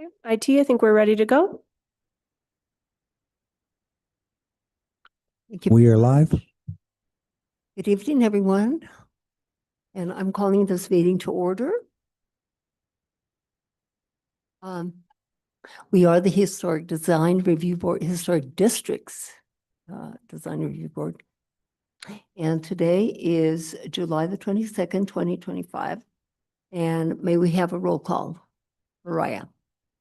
IT, I think we're ready to go. Thank you. We are live. Good evening, everyone. And I'm calling this meeting to order. We are the Historic Design Review Board, Historic Districts Design Review Board. And today is July the 22nd, 2025. And may we have a roll call? Mariah.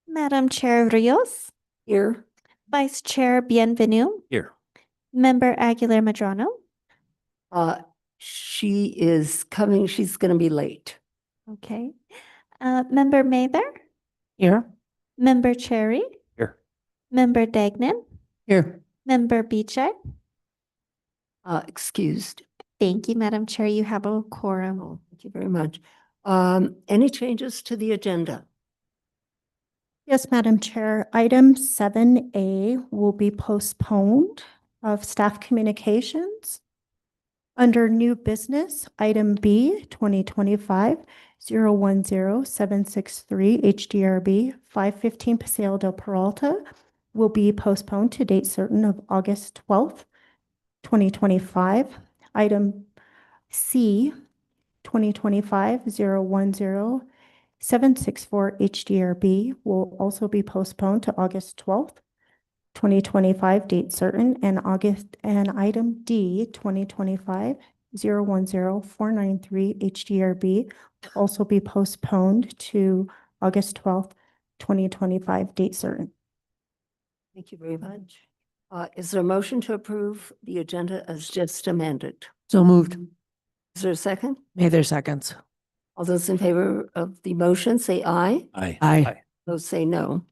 Madam Chair Rios, Here. Vice Chair Bienvenu, Here. Member Aguilar Medrano, She is coming, she's going to be late. okay. Member Mather, Here. Member Cherry, Here. Member Dagnan, Here. Member Beechey. Excused. Thank you, Madam Chair. You have a quorum. Oh, thank you very much. Any changes to the agenda? Yes, Madam Chair. Item 7A will be postponed of staff communications. Under new business, item B, 2025-010-763 HDRB 515 Paseo del Peralta will be postponed to date certain of August 12th, 2025. Item C, 2025-010 764 HDRB will also be postponed to August 12th, 2025, date certain, and item D, 2025-010-493 HDRB will also be postponed to August 12th, 2025, date certain. Thank you very much. Is there a motion to approve the agenda as just amended? So moved. Is there a second? Mather seconds. All those in favor of the motion, say aye. Aye. Aye. Those say no.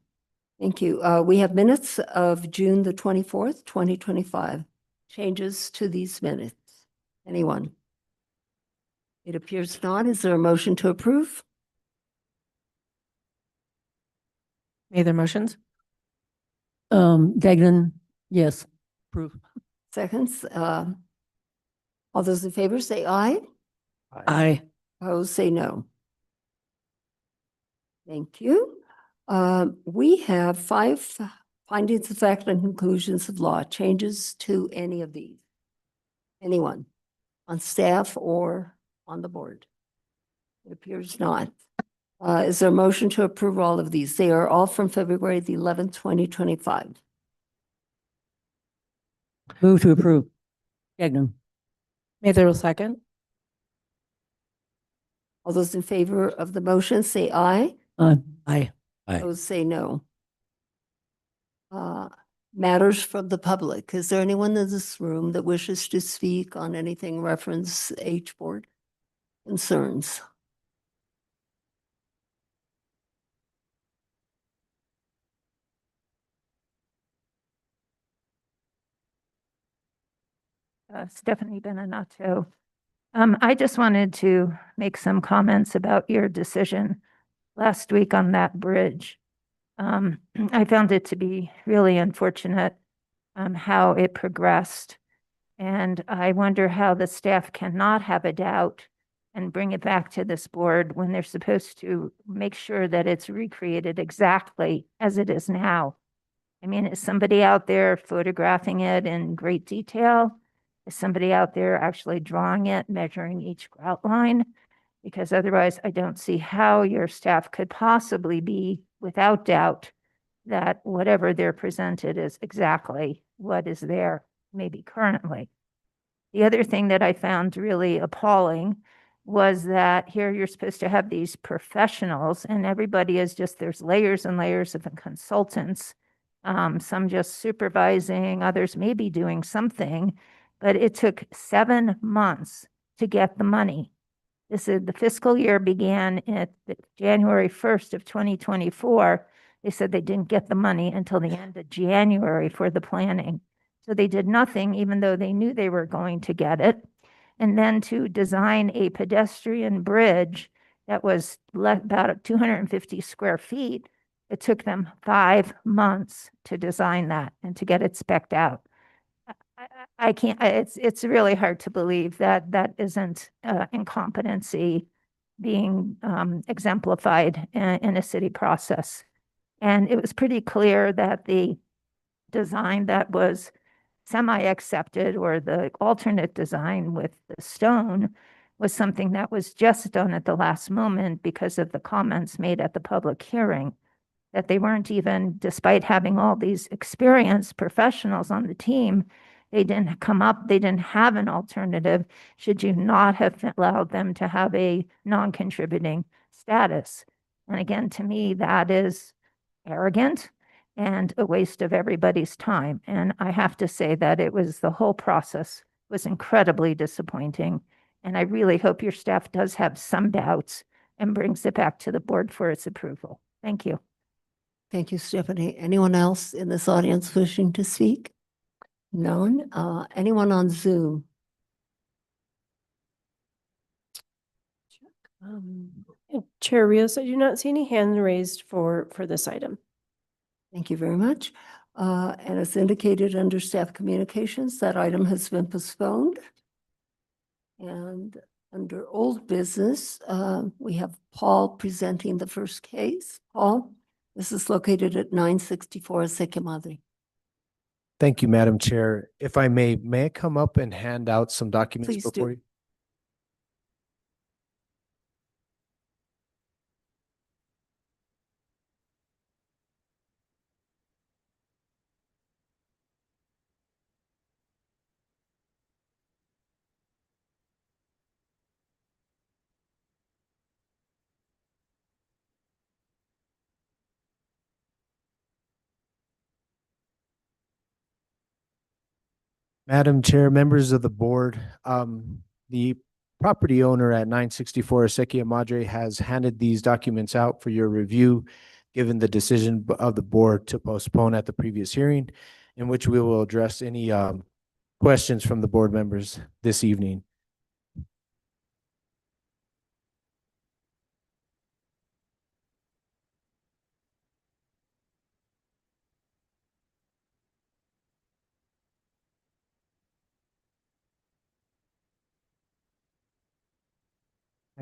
Thank you. We have minutes of June the 24th, 2025. Changes to these minutes? Anyone? It appears not. Is there a motion to approve? Mather motions. Dagnan, yes. Approve. Seconds. All those in favor, say aye. Aye. Opposed, say no. Thank you. We have 5 findings of fact and conclusions of law. Changes to any of these? Anyone on staff or on the board? It appears not. Is there a motion to approve all of these? They are all from February the 11th, 2025. Move to approve. Dagnan. Mather will second. All those in favor of the motion, say aye. Aye. Those say no. Matters from the public. Is there anyone in this room that wishes to speak on anything reference Hboard concerns? Stephanie Beninato. I just wanted to make some comments about your decision last week on that bridge. I found it to be really unfortunate how it progressed. And I wonder how the staff cannot have a doubt and bring it back to this board when they're supposed to make sure that it's recreated exactly as it is now. I mean, is somebody out there photographing it in great detail? Is somebody out there actually drawing it, measuring each grout line? Because otherwise I don't see how your staff could possibly be without doubt that whatever they're presented is exactly what is there, maybe currently. The other thing that I found really appalling was that here you're supposed to have these professionals and everybody is just, there's layers and layers of consultants, some just supervising, others maybe doing something, but it took 7 months to get the money. This is the fiscal year began at January 1st of 2024. They said they didn't get the money until the end of January for the planning. So they did nothing, even though they knew they were going to get it. And then to design a pedestrian bridge that was about 250 square feet, it took them 5 months to design that and to get it spec'd out. I can't, it's really hard to believe that that isn't incompetency being exemplified in a city process. And it was pretty clear that the design that was semi-accepted, or the alternate design with the stone, was something that was just done at the last moment because of the comments made at the public hearing, that they weren't even, despite having all these experienced professionals on the team, they didn't have an alternative should you not have allowed them to have a non-contributing status. And again, to me, that is arrogant and a waste of everybody's time. And I have to say that the whole process was incredibly disappointing. And I really hope your staff does have some doubts and brings it back to the board for its approval. Thank you. Thank you, Stephanie. Anyone else in this audience wishing to speak? None. Anyone on Zoom? Chair Rios, I do not see any hands raised for this item. Thank you very much. And as indicated under staff communications, that item has been postponed. And under old business, we have Paul presenting the first case. Paul, this is located at 964 Acequia Madre. Thank you, Madam Chair. If I may I come up and hand out some documents Please do. before you? Madam Chair, members of the board, the property owner at 964 Acequia Madre has handed these documents out for your review, given the decision of the board to postpone at the previous hearing, in which we will address any questions from the board members this evening.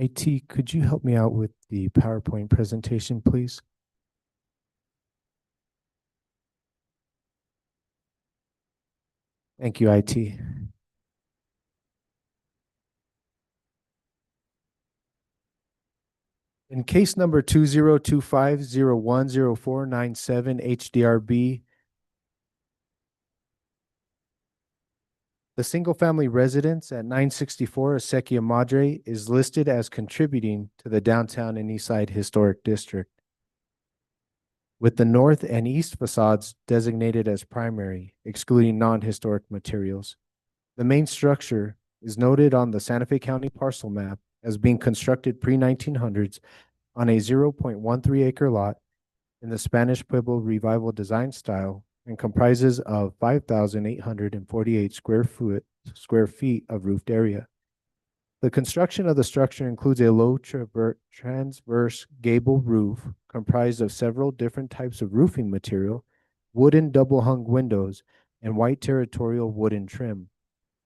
IT, could you help me out with the PowerPoint presentation, please? Thank you, IT. In case number 2025010497 HDRB, the single-family residence at 964 Acequia Madre is listed as contributing to the downtown and east side historic district, with the north and east facades designated as primary, excluding non-historic materials. The main structure is noted on the Santa Fe County parcel map as being constructed pre-1900s on a 0.13 acre lot in the Spanish Pueblo Revival design style, and comprises of 5,848 square feet of roofed area. The construction of the structure includes a low transverse gable roof comprised of several different types of roofing material, wooden double hung windows, and white territorial wooden trim.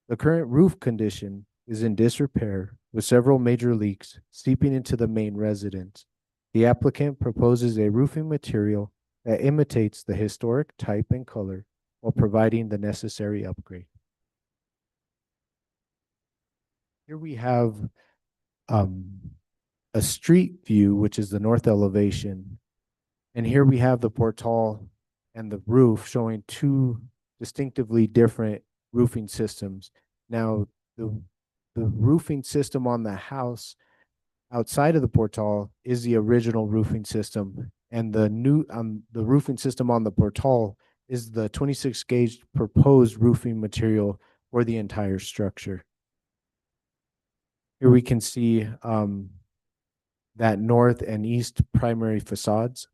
The current roof condition is in disrepair, with several major leaks seeping into the main residence. The applicant proposes a roofing material that imitates the historic type and color while providing the necessary upgrade. Here we have a street view, which is the north elevation. And here we have the portal and the roof showing two distinctively different roofing systems. Now, the roofing system on the house outside of the portal is the original roofing system, and the new the roofing system on the portal is the 26 gauge proposed roofing material for the entire structure. Here we can see that north and east primary facades.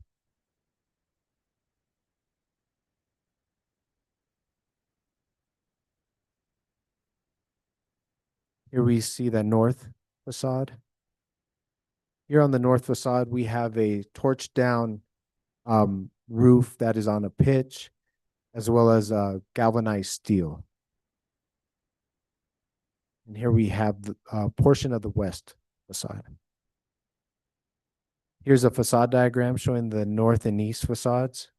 Here we see the north facade. Here on the north facade, we have a torch down roof that is on a pitch, as well as galvanized steel. And here we have the portion of the west facade. Here's a facade diagram showing the north and east facades.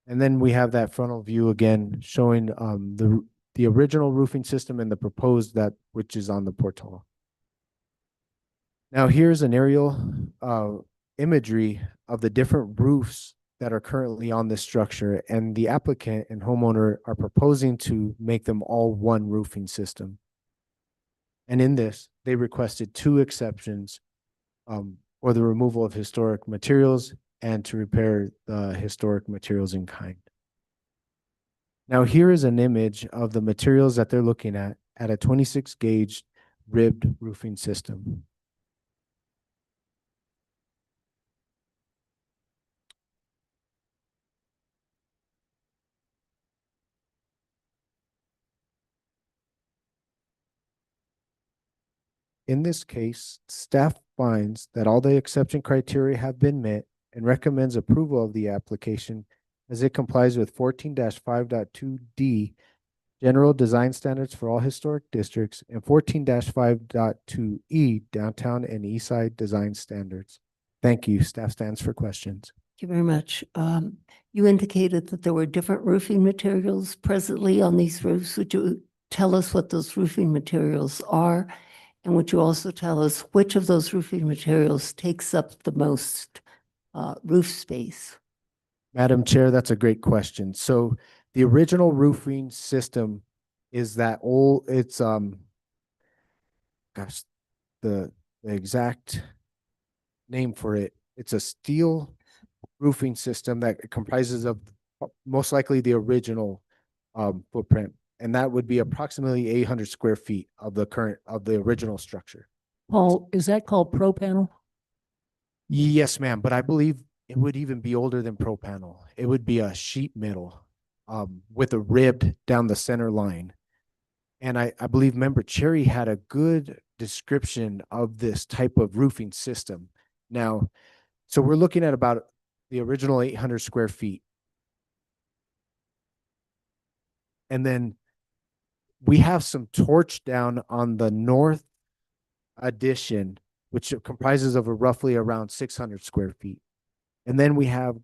And then we have that frontal view again showing the original roofing system and the proposed that which is on the portal. Now here's an aerial imagery of the different roofs that are currently on this structure, and the applicant and homeowner are proposing to make them all one roofing system. And in this, they requested 2 exceptions for the removal of historic materials and to repair the historic materials in kind. Now here is an image of the materials that they're looking at a 26 gauge ribbed roofing system. In this case, staff finds that all the exception criteria have been met and recommends approval of the application as it complies with 14-5.2D General Design Standards for all historic districts and 14-5.2E Downtown and Eastside Design Standards. Thank you. Staff stands for questions. Thank you very much. You indicated that there were different roofing materials presently on these roofs. Would you tell us what those roofing materials are? And would you also tell us which of those roofing materials takes up the most roof space? Madam Chair, that's a great question. So the original roofing system is that old, it's gosh, the exact name for it. It's a steel roofing system that comprises of most likely the original footprint. And that would be approximately 800 square feet of the original structure. Paul, is that called Pro Panel? Yes, ma'am. But I believe it would even be older than Pro Panel. It would be a sheet metal with a ribbed down the center line. And I believe Member Cherry had a good description of this type of roofing system. Now, so we're looking at about the original 800 square feet. And then we have some torch down on the north addition, which comprises of roughly around 600 square feet. And then we have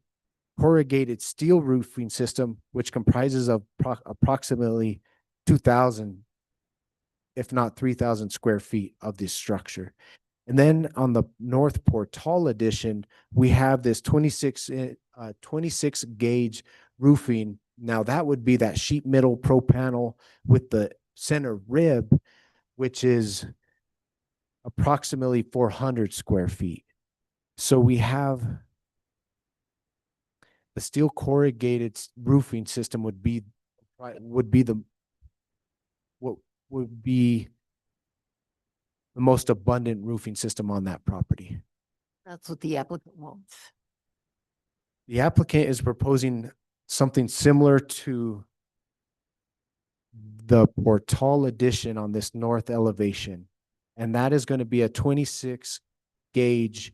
corrugated steel roofing system, which comprises of approximately 2,000, if not 3,000 square feet of this structure. And then on the North Portal addition, we have this 26 gauge roofing. Now that would be that sheet metal Pro Panel with the center rib, which is approximately 400 square feet. So we have the steel corrugated roofing system would be the most abundant roofing system on that property. That's what the applicant wants. The applicant is proposing something similar to the Portal addition on this north elevation. And that is going to be a 26 gauge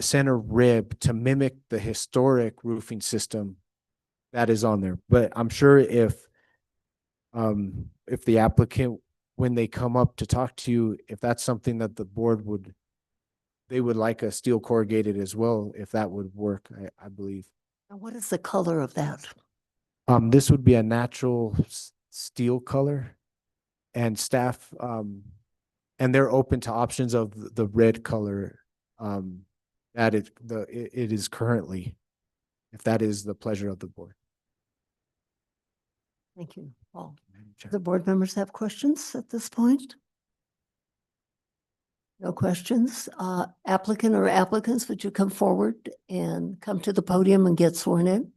center rib to mimic the historic roofing system that is on there. But I'm sure if the applicant, when they come up to talk to you, if that's something that the board they would like a steel corrugated as well, if that would work, I believe. And what is the color of that? This would be a natural steel color, and staff, and they're open to options of the red color that it is currently, if that is the pleasure of the board. Thank you, Paul. Do the board members have questions at this point? No questions. Applicant or applicants, would you come forward and come to the podium and get sworn in?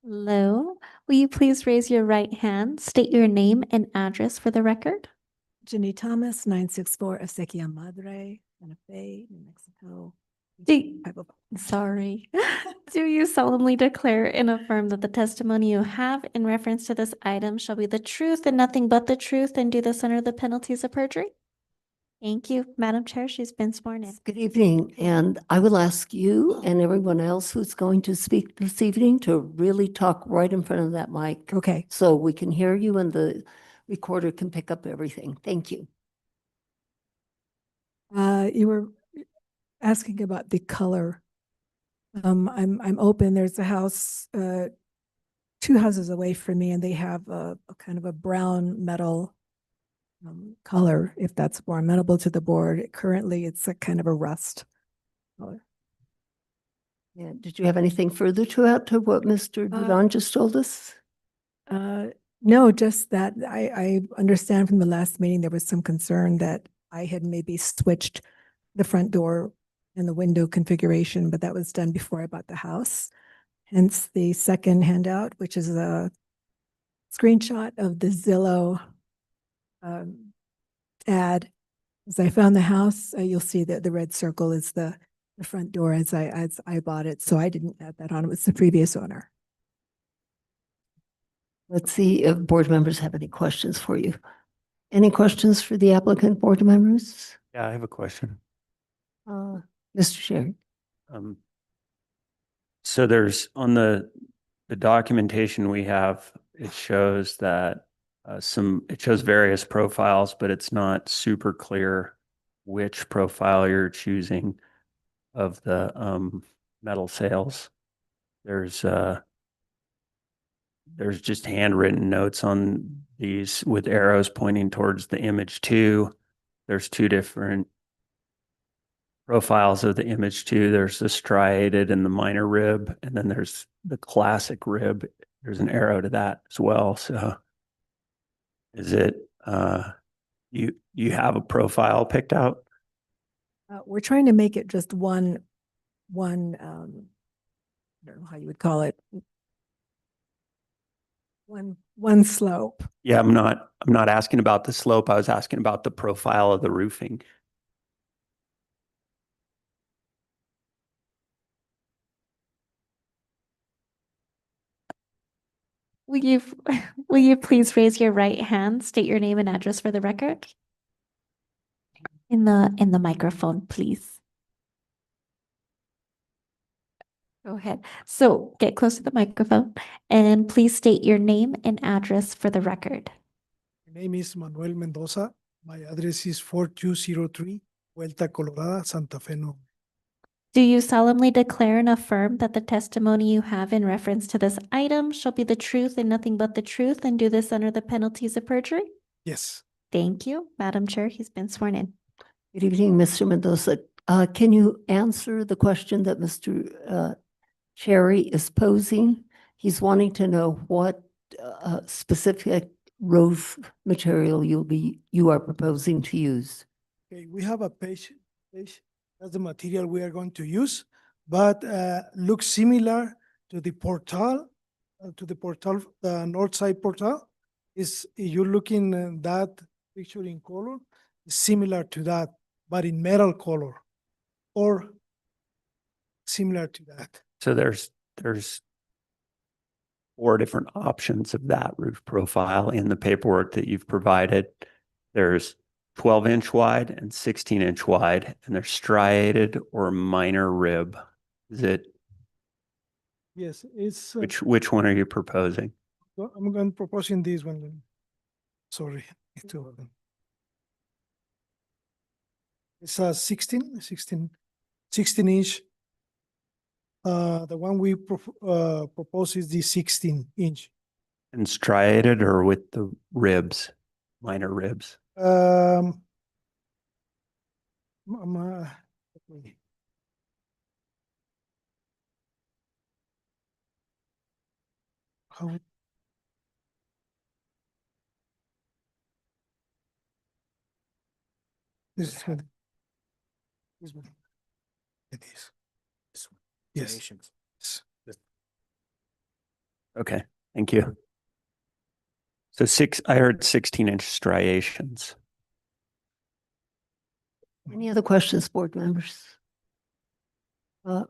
Hello, will you please raise your right hand, state your name and address for the record? Jenny Thomas, 964 Acequia Madre, Santa Fe, New Mexico. Sorry. Do you solemnly declare and affirm that the testimony you have in reference to this item shall be the truth and nothing but the truth, and do this under the penalties of perjury? Thank you, Madam Chair. She's been sworn in. Good evening, and I will ask you and everyone else who's going to speak this evening to really talk right in front of that mic Okay. so we can hear you and the recorder can pick up everything. Thank you. You were asking about the color. I'm open. There's a house, 2 houses away from me, and they have a kind of a brown metal color, if that's more amenable to the board. Currently, it's a kind of a rust color. Yeah, did you have anything further to add to what Mr. Duran just told us? No, just that I understand from the last meeting, there was some concern that I had maybe switched the front door and the window configuration, but that was done before I bought the house. Hence the second handout, which is a screenshot of the Zillow ad. As I found the house, you'll see that the red circle is the front door as I bought it. So I didn't add that on. It was the previous owner. Let's see if board members have any questions for you. Any questions for the applicant, board members? Yeah, I have a question. Mr. Sherry? So there's on the documentation we have, it shows that it shows various profiles, but it's not super clear which profile you're choosing of the metal sails. There's just handwritten notes on these with arrows pointing towards the image 2. There's 2 different profiles of the image 2. There's the striated and the minor rib, and then there's the classic rib. There's an arrow to that as well. So is it you have a profile picked out? We're trying to make it just one, I don't know how you would call it. One slope. Yeah, I'm not asking about the slope. I was asking about the profile of the roofing. Will you, will you please raise your right hand, state your name and address for the record? In the microphone, please. Go ahead. So get close to the microphone and please state your name and address for the record. My name is Manuel Mendoza. My address is 4203 Vuelta Colorada, Santa Fe. No. Do you solemnly declare and affirm that the testimony you have in reference to this item shall be the truth and nothing but the truth, and do this under the penalties of perjury? Yes. Thank you. Madam Chair, he's been sworn in. Good evening, Mr. Mendoza. Can you answer the question that Mr. Cherry is posing? He's wanting to know what specific roof material you are proposing to use. Okay, we have a page. That's the material we are going to use, but looks similar to the portal, the north side portal. Is you're looking at that picture in color, is similar to that, but in metal color, or similar to that. So there's 4 different options of that roof profile in the paperwork that you've provided. There's 12-inch wide and 16-inch wide, and they're striated or minor rib. Is it? Yes, it's. Which one are you proposing? I'm going to propose in this one. Sorry, it's 2 of them. It's a 16 inch. The one we propose is the 16-inch. And striated or with the ribs, minor ribs? How? This is what. This one. It is. This one. Yes. Yes. Okay, thank you. So I heard 16-inch striations. Any other questions, board members?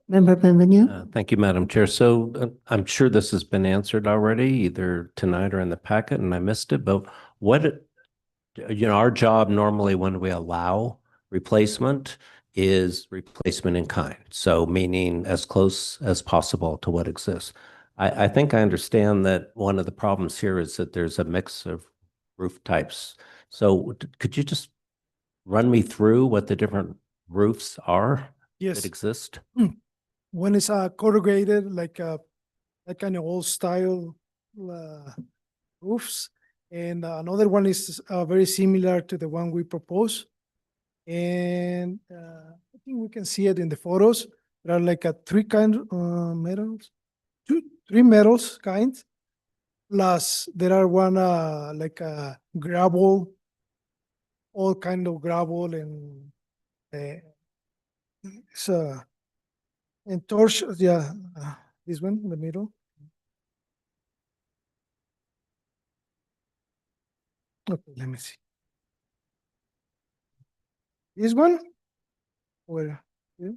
Member Benvenu? Thank you, Madam Chair. So I'm sure this has been answered already, either tonight or in the packet, and I missed it, but what, our job normally when we allow replacement is replacement in kind. So meaning as close as possible to what exists. I think I understand that one of the problems here is that there's a mix of roof types. So could you just run me through what the different roofs are Yes. that exist? One is corrugated, like kind of old style roofs. And another one is very similar to the one we propose. And I think we can see it in the photos. There are like three kind metals, three metals kinds. Plus there are one like gravel, all kind of gravel and it's and torch, yeah, this one in the middle. Okay, let me see. This one, where? Yeah.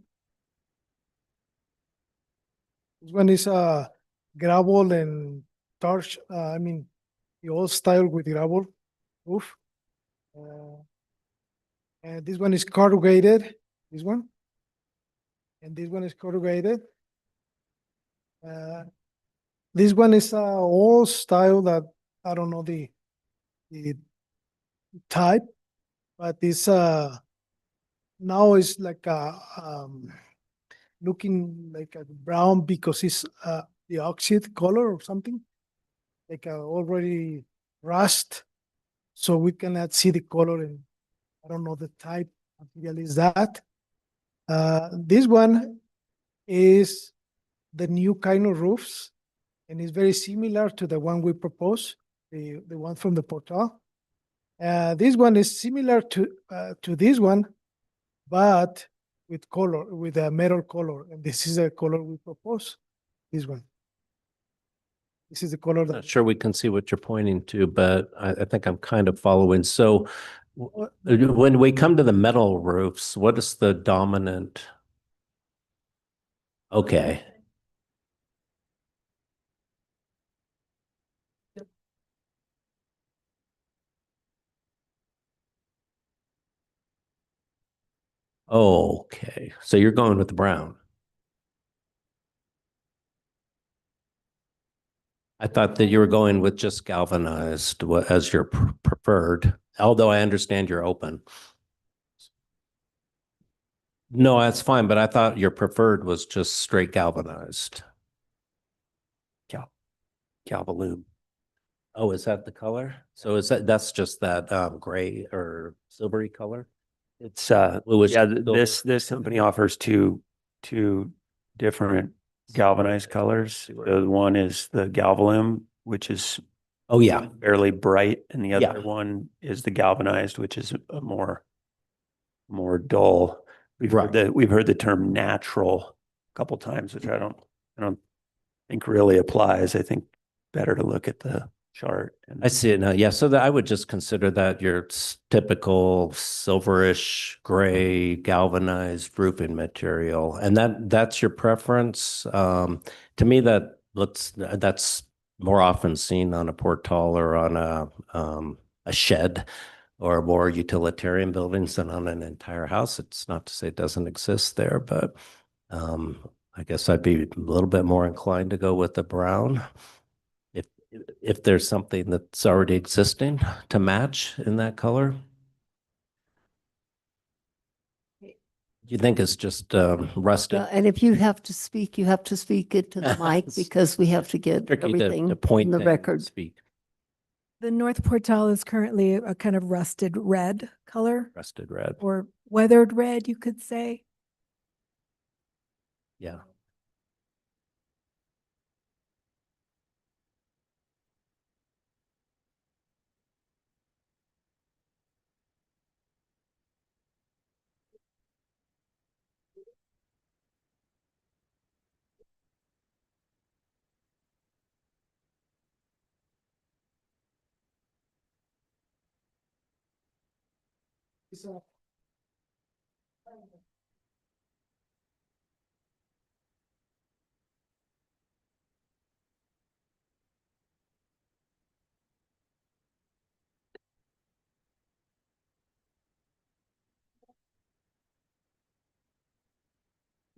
This one is gravel and torch. I mean, the old style with gravel roof. And this one is corrugated. This one, and this one is corrugated. This one is old style that I don't know the type, but it's now it's like looking like a brown because it's the oxide color or something, like already rust, so we cannot see the color, and I don't know the type material is that. This one is the new kind of roofs, and it's very similar to the one we propose, the one from the portal. This one is similar to this one, but with color, with a metal color, and this is a color we propose. This one. This is the color I'm that. not sure we can see what you're pointing to, but I think I'm kind of following. So when we come to the metal roofs, what is the dominant? Okay. Okay. So you're going with the brown. I thought that you were going with just galvanized as your preferred, although I understand you're open. No, that's fine, but I thought your preferred was just straight galvanized. Galvalume. Oh, is that the color? So that's just that gray or silvery color? It's Bluish yeah, silver. this company offers two different galvanized colors. The one is the Galvalume, which is Oh, yeah. fairly bright, and the other Yeah. one is the galvanized, which is a more dull. We've heard the term natural a couple times, which I don't think really applies. I think better to look at the chart. I see it now. Yeah, so I would just consider that your typical silverish gray galvanized roofing material, and that's your preference. To me, that's more often seen on a portal or on a shed or more utilitarian buildings than on an entire house. It's not to say it doesn't exist there, but I guess I'd be a little bit more inclined to go with the brown if there's something that's already existing to match in that color. Do you think it's just rusted? And if you have to speak, you have to speak it to the mic It's because we have to get Tricky everything to point in the and record. speak. The North Portal is currently a kind of rusted red color Rusted red. or weathered red, you could say. Yeah.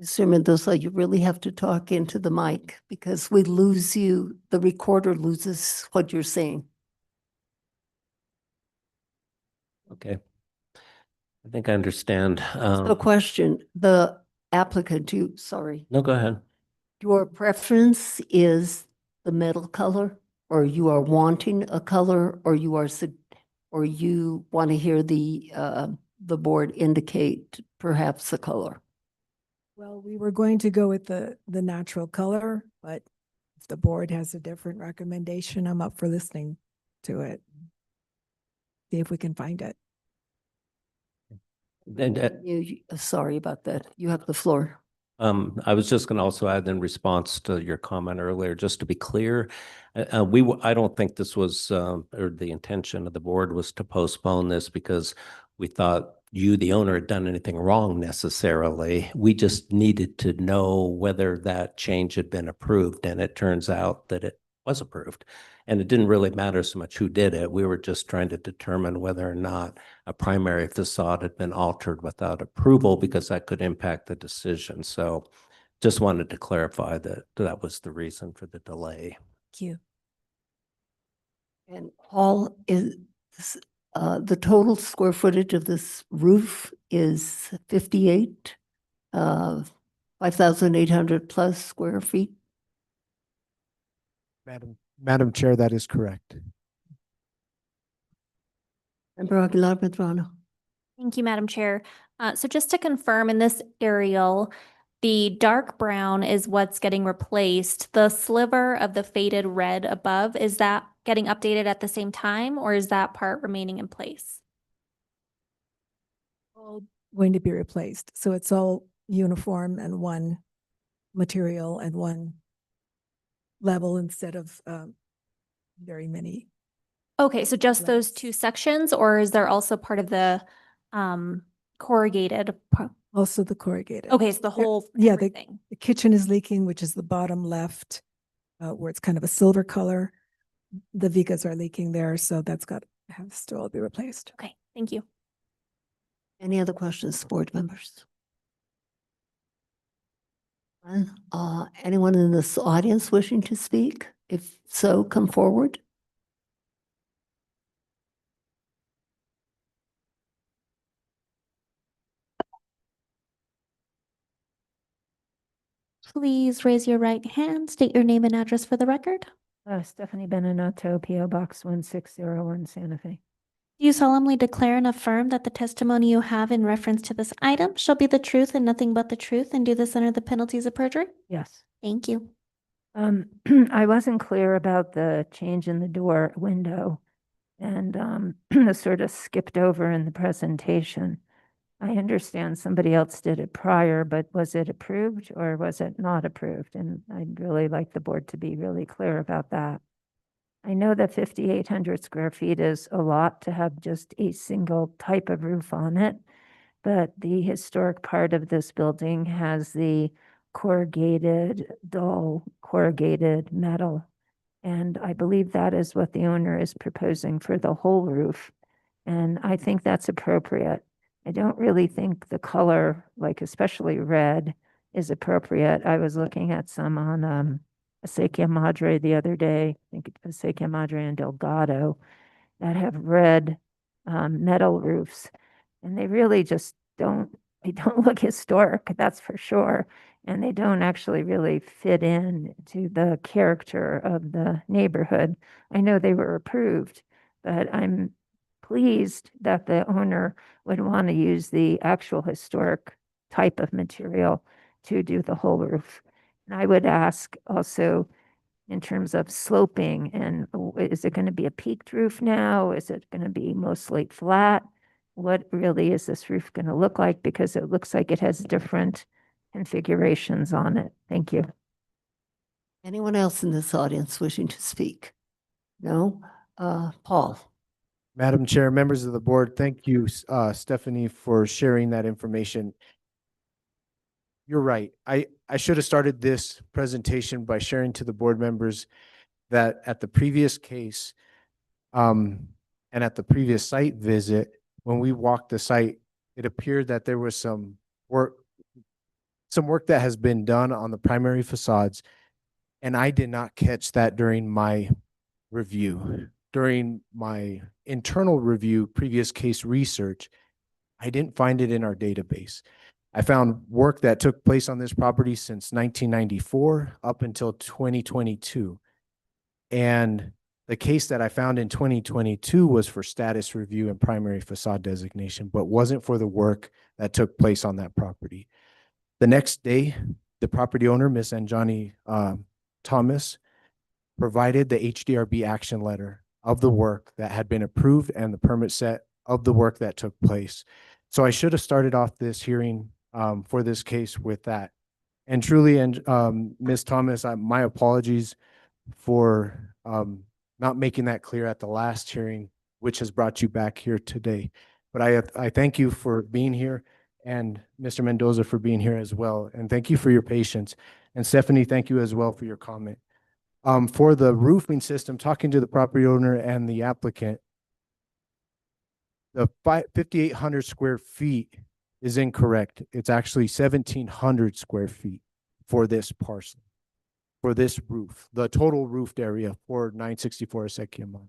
Mr. Mendoza, you really have to talk into the mic because we lose you, the recorder loses what you're saying. Okay. I think I understand. So question, the applicant, sorry, No, go ahead. your preference is the metal color, or you are wanting a color, or or you want to hear the board indicate perhaps a color? Well, we were going to go with the natural color, but if the board has a different recommendation, I'm up for listening to it. See if we can find it. And, Sorry about that. You have the floor. I was just going to also add in response to your comment earlier, just to be clear, I don't think this was, or the intention of the board was to postpone this because we thought you, the owner, had done anything wrong necessarily. We just needed to know whether that change had been approved, and it turns out that it was approved. And it didn't really matter so much who did it. We were just trying to determine whether or not a primary facade had been altered without approval, because that could impact the decision. So just wanted to clarify that that was the reason for the delay. Thank you. And Paul, is the total square footage of this roof is 58, 5,800 plus square feet? Madam Chair, that is correct. Member Aguilar Medrano. Thank you, Madam Chair. So just to confirm, in this aerial, the dark brown is what's getting replaced. The sliver of the faded red above, is that getting updated at the same time, or is that part remaining in place? All going to be replaced. So it's all uniform and one material and one level instead of very many. Okay, so just those Levels. two sections, or is there also part of the corrugated? Also the corrugated. Okay, it's the whole yeah, everything. The kitchen is leaking, which is the bottom left, where it's kind of a silver color. The vigas are leaking there, so that's has to all be replaced. Okay, thank you. Any other questions, board members? Anyone in this audience wishing to speak? If so, come forward. Please raise your right hand, state your name and address for the record. Stephanie Beninato, PO Box 1601, Santa Fe. Do you solemnly declare and affirm that the testimony you have in reference to this item shall be the truth and nothing but the truth, and do this under the penalties of perjury? Yes. Thank you. I wasn't clear about the change in the door window, and sort of skipped over in the presentation. I understand somebody else did it prior, but was it approved or was it not approved? And I'd really like the board to be really clear about that. I know that 5,800 square feet is a lot to have just a single type of roof on it, but the historic part of this building has the corrugated, dull corrugated metal. And I believe that is what the owner is proposing for the whole roof. And I think that's appropriate. I don't really think the color, like especially red, is appropriate. I was looking at some on Acequia Madre the other day, I think Acequia Madre and Delgado, that have red metal roofs. And they really just they don't look historic, that's for sure. And they don't actually really fit in to the character of the neighborhood. I know they were approved, but I'm pleased that the owner would want to use the actual historic type of material to do the whole roof. And I would ask also in terms of sloping, and is it going to be a peaked roof now? Is it going to be mostly flat? What really is this roof going to look like? Because it looks like it has different configurations on it. Thank you. Anyone else in this audience wishing to speak? No? Paul? Madam Chair, members of the board, thank you, Stephanie, for sharing that information. You're right. I should have started this presentation by sharing to the board members that at the previous case, and at the previous site visit, when we walked the site, it appeared that there was some some work that has been done on the primary facades, and I did not catch that during my review. During my internal review, previous case research, I didn't find it in our database. I found work that took place on this property since 1994 up until 2022. And the case that I found in 2022 was for status review and primary facade designation, but wasn't for the work that took place on that property. The next day, the property owner, Ms. Anjani Thomas, provided the HDRB action letter of the work that had been approved and the permit set of the work that took place. So I should have started off this hearing for this case with that. And truly, and Ms. Thomas, my apologies for not making that clear at the last hearing, which has brought you back here today. But I thank you for being here, and Mr. Mendoza for being here as well. And thank you for your patience. And Stephanie, thank you as well for your comment. For the roofing system, talking to the property owner and the applicant, the 5,800 square feet is incorrect. It's actually 1,700 square feet for this parcel, for this roof, the total roofed area for 964 Ezequiel.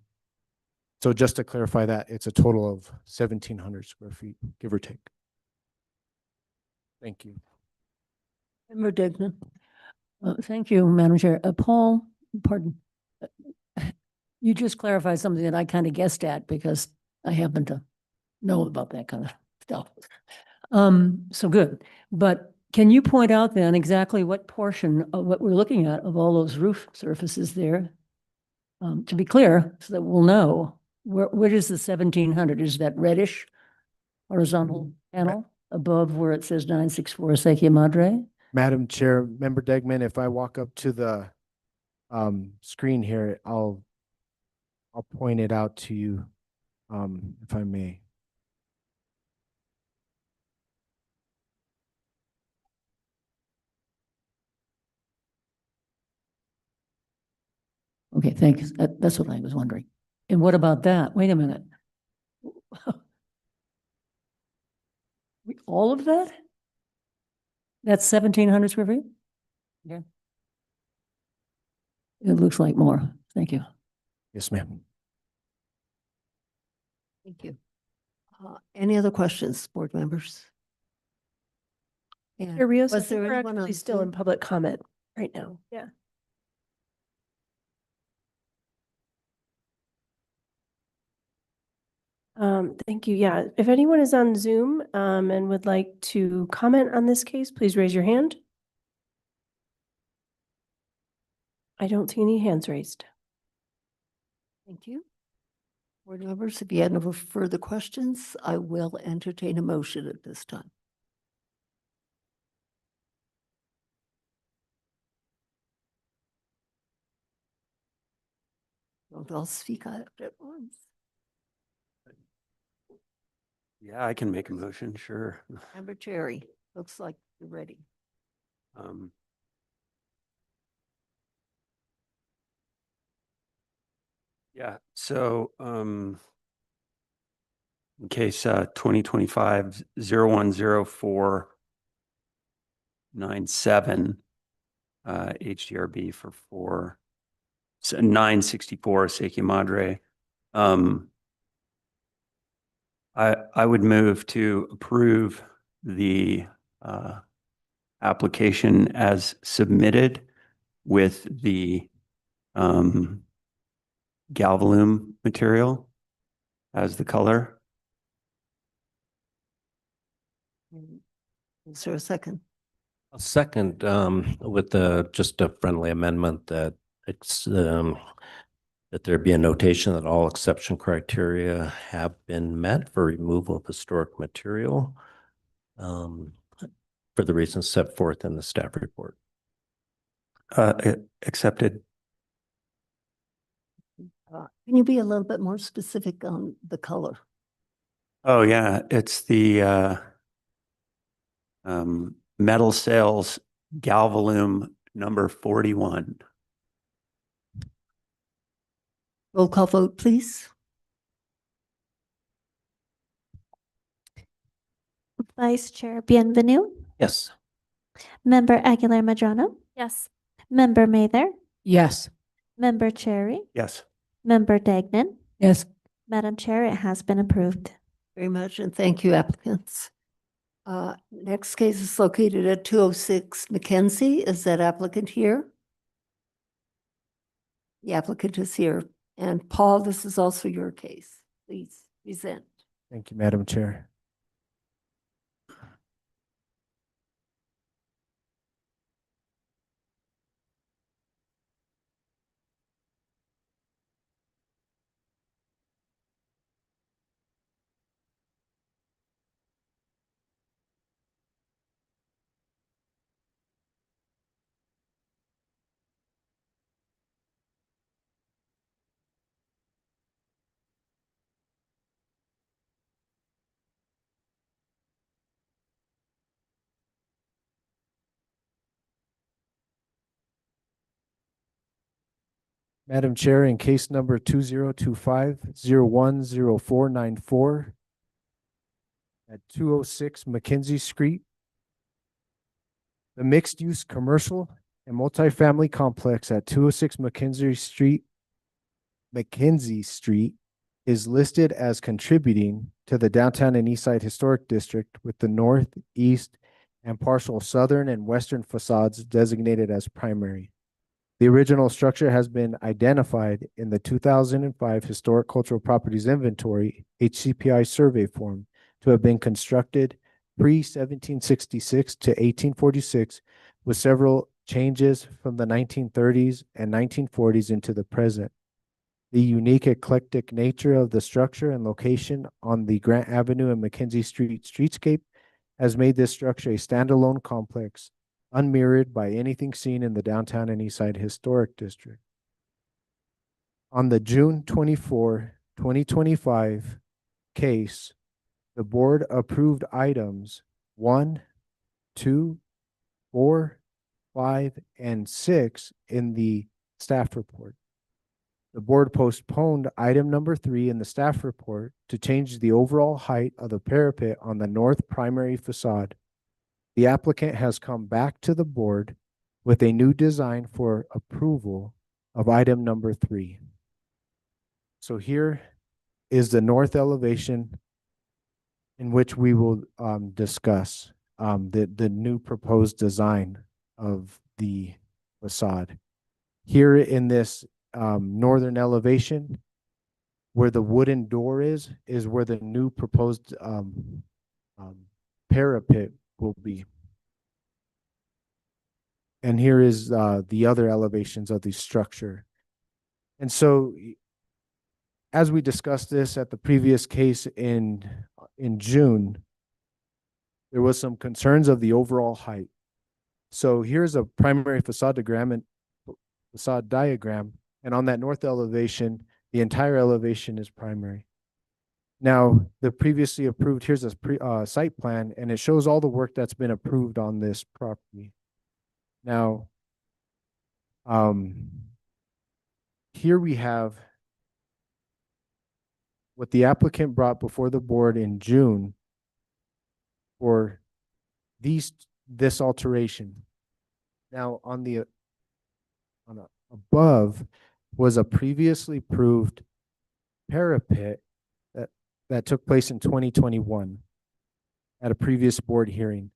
So just to clarify that, it's a total of 1,700 square feet, give or take. Thank you. Member Degnan. Thank you, Madam Chair. Paul, pardon. You just clarified something that I kind of guessed at because I happen to know about that kind of stuff. So good. But can you point out then exactly what portion of what we're looking at of all those roof surfaces there? To be clear, so that we'll know where is the 1,700? Is that reddish horizontal panel above where it says 964 Acequia Madre? Madam Chair, Member Degman, if I walk up to the screen here, I'll point it out to you, if I may. Okay, thanks. That's what I was wondering. And what about that? Wait a minute. All of that? That's 1,700 square feet? Yeah. It looks like more. Thank you. Yes, ma'am. Thank you. Any other questions, board members? And Chair Rios, I was think there we're anyone actually on still in Zoom? public comment right now. Yeah. Thank you. Yeah, if anyone is on Zoom and would like to comment on this case, please raise your hand. I don't see any hands raised. Thank you. Board members, if you have no further questions, I will entertain a motion at this time. Don't all speak out at once. Yeah, I can make a motion, sure. Member Cherry, looks like you're ready. Um, Yeah, so in case 2025-010497 HDRB for 964 Acequia Madre. I would move to approve the application as submitted with the Galvalume material as the color. Is there a second? A second, with just a friendly amendment that that there be a notation that all exception criteria have been met for removal of historic material, for the reasons set forth in the staff report. Accepted. Can you be a little bit more specific on the color? Oh, yeah, it's the metal sales Galvalume number 41. Roll call vote, please. Vice Chair Bienvenu, Yes. Member Aguilar Madrano, Yes. Member Mather, Yes. Member Cherry, Yes. Member Dagnan. Yes. Madam Chair, it has been approved. Very much, and thank you applicants. Next case is located at 206 Mackenzie. Is that applicant here? The applicant is here. And Paul, this is also your case. Please present. Thank you, Madam Chair. Madam Chair, in case number 2025-010494 at 206 Mackenzie Street, the mixed-use commercial and multifamily complex at 206 Mackenzie Street is listed as contributing to the downtown and east side historic district with the north, east, and partial southern and western facades designated as primary. The original structure has been identified in the 2005 Historic Cultural Properties Inventory HCPI survey form to have been constructed pre-1766 to 1846 with several changes from the 1930s and 1940s into the present. The unique eclectic nature of the structure and location on the Grant Avenue and Mackenzie Street streetscape has made this structure a standalone complex, unmirrored by anything seen in the downtown and east side historic district. On the June 24, 2025 case, the board approved items 1, 2, 4, 5, and 6 in the staff report. The board postponed item number 3 in the staff report to change the overall height of the parapet on the north primary facade. The applicant has come back to the board with a new design for approval of item number 3. So here is the north elevation in which we will discuss the new proposed design of the facade. Here in this northern elevation, where the wooden door is where the new proposed parapet will be. And here is the other elevations of the structure. And so as we discussed this at the previous case in June, there was some concerns of the overall height. So here's a primary facade diagram, and on that north elevation, the entire elevation is primary. Now, the previously approved, here's a site plan, and it shows all the work that's been approved on this property. Now, here we have what the applicant brought before the board in June for this alteration. Now, above was a previously approved parapet that took place in 2021 at a previous board hearing.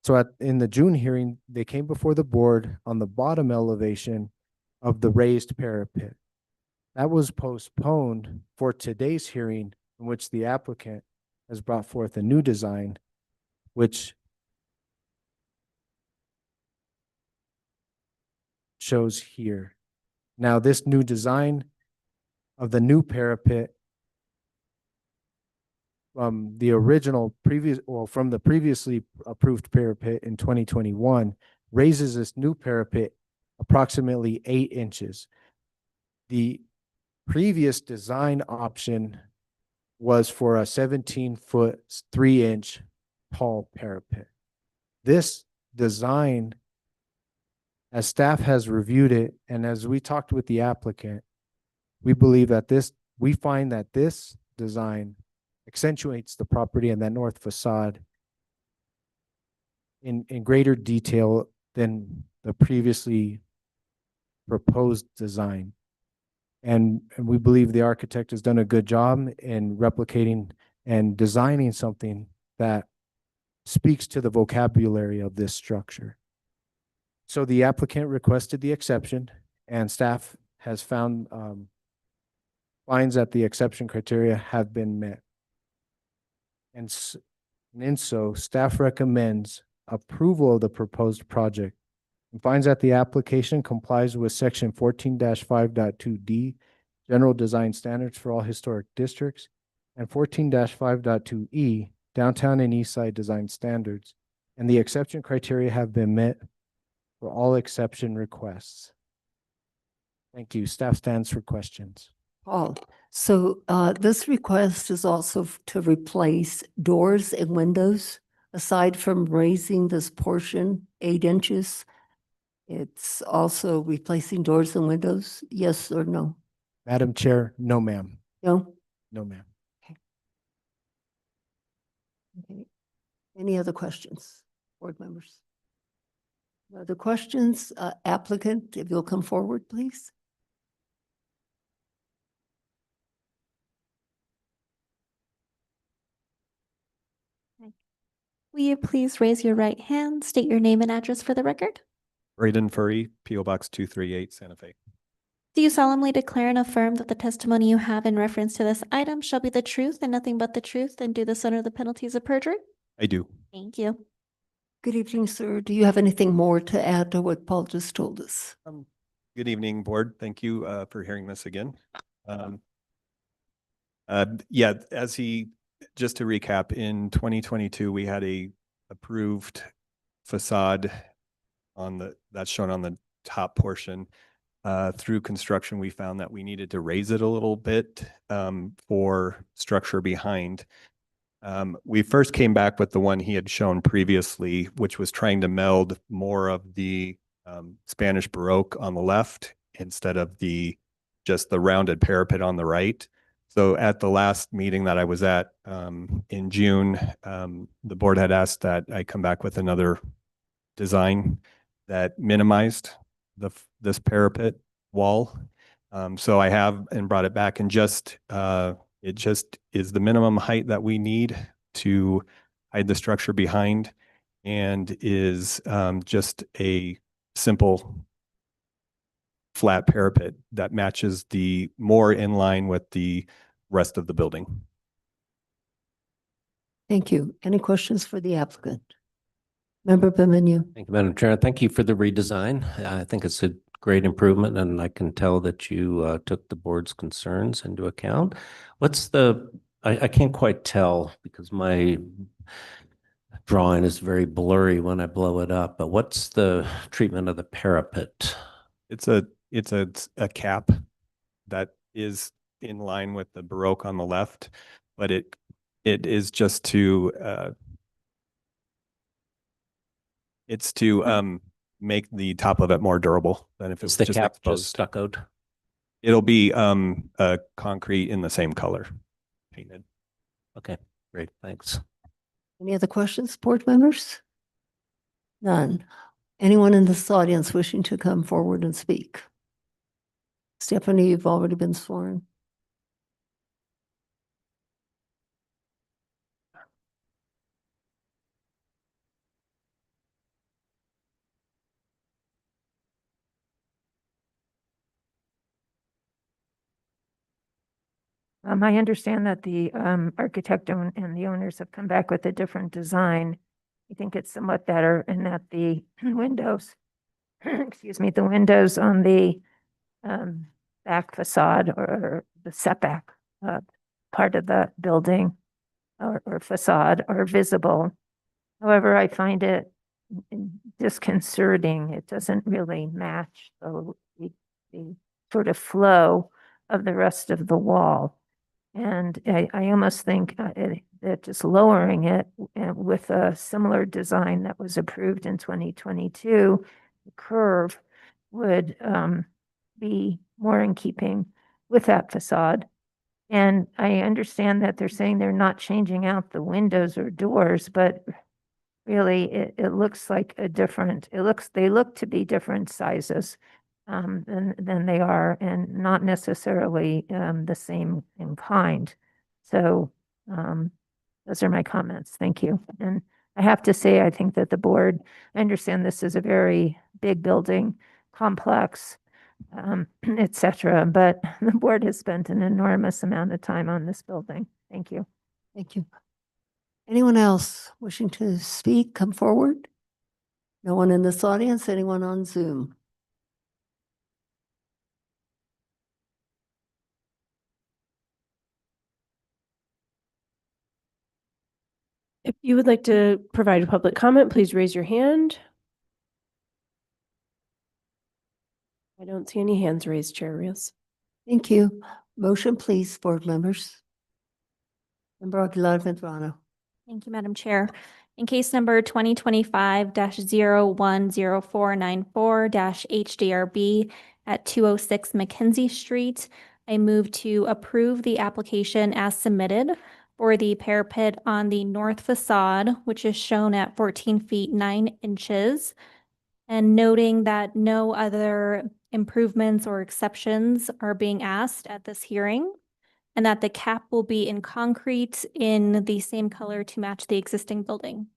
So in the June hearing, they came before the board on the bottom elevation of the raised parapet. That was postponed for today's hearing, in which the applicant has brought forth a new design, which shows here. Now, this new design of the new parapet from the from the previously approved parapet in 2021 raises this new parapet approximately 8 inches. The previous design option was for a 17-foot, 3-inch tall parapet. This design, as staff has reviewed it, and as we talked with the applicant, we believe that we find that this design accentuates the property and that north facade in greater detail than the previously proposed design. And we believe the architect has done a good job in replicating and designing something that speaks to the vocabulary of this structure. So the applicant requested the exception, and staff has found finds that the exception criteria have been met. And in so, staff recommends approval of the proposed project and finds that the application complies with section 14-5.2D, general design standards for all historic districts, and 14-5.2E, downtown and east side design standards, and the exception criteria have been met for all exception requests. Thank you. Staff stands for questions. Paul, so this request is also to replace doors and windows, aside from raising this portion 8 inches. It's also replacing doors and windows, yes or no? Madam Chair, no, ma'am. No? No, ma'am. Okay. Any other questions, board members? No other questions? Applicant, if you'll come forward, please. Will you please raise your right hand, state your name and address for the record? Braden Furry, P.O. Box 238, Santa Fe. Do you solemnly declare and affirm that the testimony you have in reference to this item shall be the truth and nothing but the truth, and do this under the penalties of perjury? I do. Thank you. Good evening, sir. Do you have anything more to add to what Paul just told us? Good evening, board. Thank you for hearing this again. Yeah, just to recap, in 2022, we had a approved facade that's shown on the top portion. Through construction, we found that we needed to raise it a little bit for structure behind. We first came back with the one he had shown previously, which was trying to meld more of the Spanish Baroque on the left instead of just the rounded parapet on the right. So at the last meeting that I was at in June, the board had asked that I come back with another design that minimized this parapet wall. So I have and brought it back, and it just is the minimum height that we need to hide the structure behind, and is just a simple flat parapet that matches more in line with the rest of the building. Thank you. Any questions for the applicant? Member Benvenu. Thank you, Madam Chair. Thank you for the redesign. I think it's a great improvement, and I can tell that you took the board's concerns into account. I can't quite tell because my drawing is very blurry when I blow it up, but what's the treatment of the parapet? It's a cap that is in line with the Baroque on the left, but it is just to make the top of it more durable than if it was the just cap exposed. just stuccoed? It'll be concrete in the same color, painted. Okay, great, thanks. Any other questions, board members? None. Anyone in this audience wishing to come forward and speak? Stephanie, you've already been sworn. I understand that the architect and the owners have come back with a different design. I think it's somewhat better in that the windows, excuse me, the windows on the back facade or the setback part of the building or facade are visible. However, I find it disconcerting. It doesn't really match the sort of flow of the rest of the wall. And I almost think that just lowering it with a similar design that was approved in 2022, the curve would be more in keeping with that facade. And I understand that they're saying they're not changing out the windows or doors, but really, it looks like they look to be different sizes than they are, and not necessarily the same in kind. So those are my comments. Thank you. And I have to say, I think that the board, I understand this is a very big building, complex, et cetera, but the board has spent an enormous amount of time on this building. Thank you. Thank you. Anyone else wishing to speak, come forward? No one in this audience, anyone on Zoom? If you would like to provide a public comment, please raise your hand. I don't see any hands raised, Chair Rios. Thank you. Motion, please, board members. Member Aguilar Medrano. Thank you, Madam Chair. In case number 2025-010494-HDRB at 206 Mackenzie Street, I move to approve the application as submitted for the parapet on the north facade, which is shown at 14 feet 9 inches, and noting that no other improvements or exceptions are being asked at this hearing, and that the cap will be in concrete in the same color to match the existing building.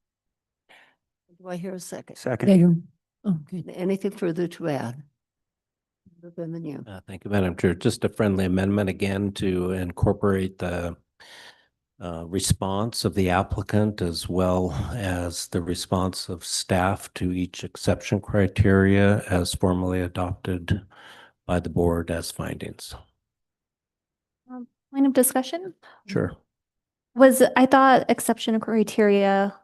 Do I hear a second? Second. Okay. Anything further to add? Member Benvenu. Thank you, Madam Chair. Just a friendly amendment again to incorporate the response of the applicant as well as the response of staff to each exception criteria as formally adopted by the board as findings. Point of discussion? Sure. I thought exception criteria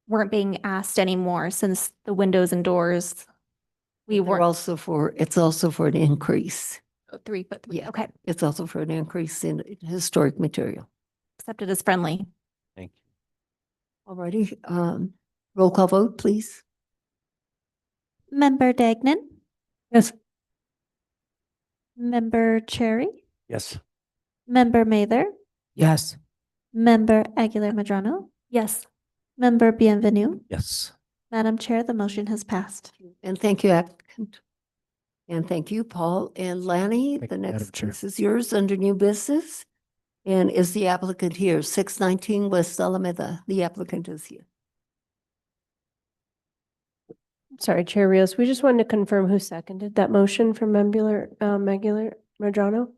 weren't being asked anymore since the windows and doors. We They're weren't it's also for an increase. 3 foot 3. Yeah. Okay, It's also for an increase in historic material. accepted as friendly. Thank you. Alrighty, roll call vote, please. Member Dagnan, Yes. Member Cherry, Yes. Member Mather, Yes. Member Aguilar Medrano, Yes. Member Bienvenue. Yes. Madam Chair, the motion has passed. And thank you, applicant. And thank you, Paul and Lanny. Thank The you, Madam next Chair. case is yours under new business. And is the applicant here? 619 West Alameda. The applicant is here. Sorry, Chair Rios, we just wanted to confirm who seconded that motion from Aguilar Medrano.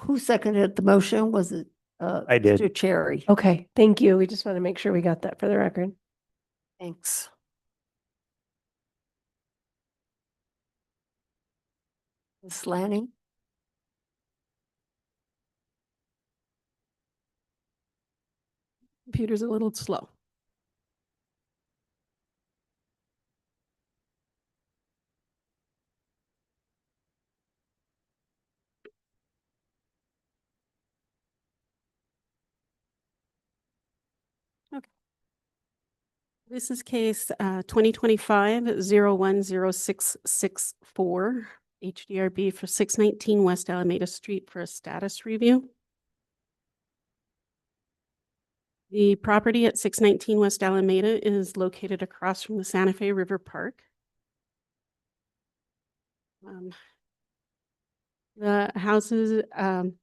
Who seconded the motion? Was it? I did. Mr. Cherry. Okay, thank you. We just want to make sure we got that for the record. Thanks. Ms. Lanning? Computer's a little slow. Okay. This is case 2025-010664, HDRB for 619 West Alameda Street for a status review. The property at 619 West Alameda is located across from the Santa Fe River Park. The houses, the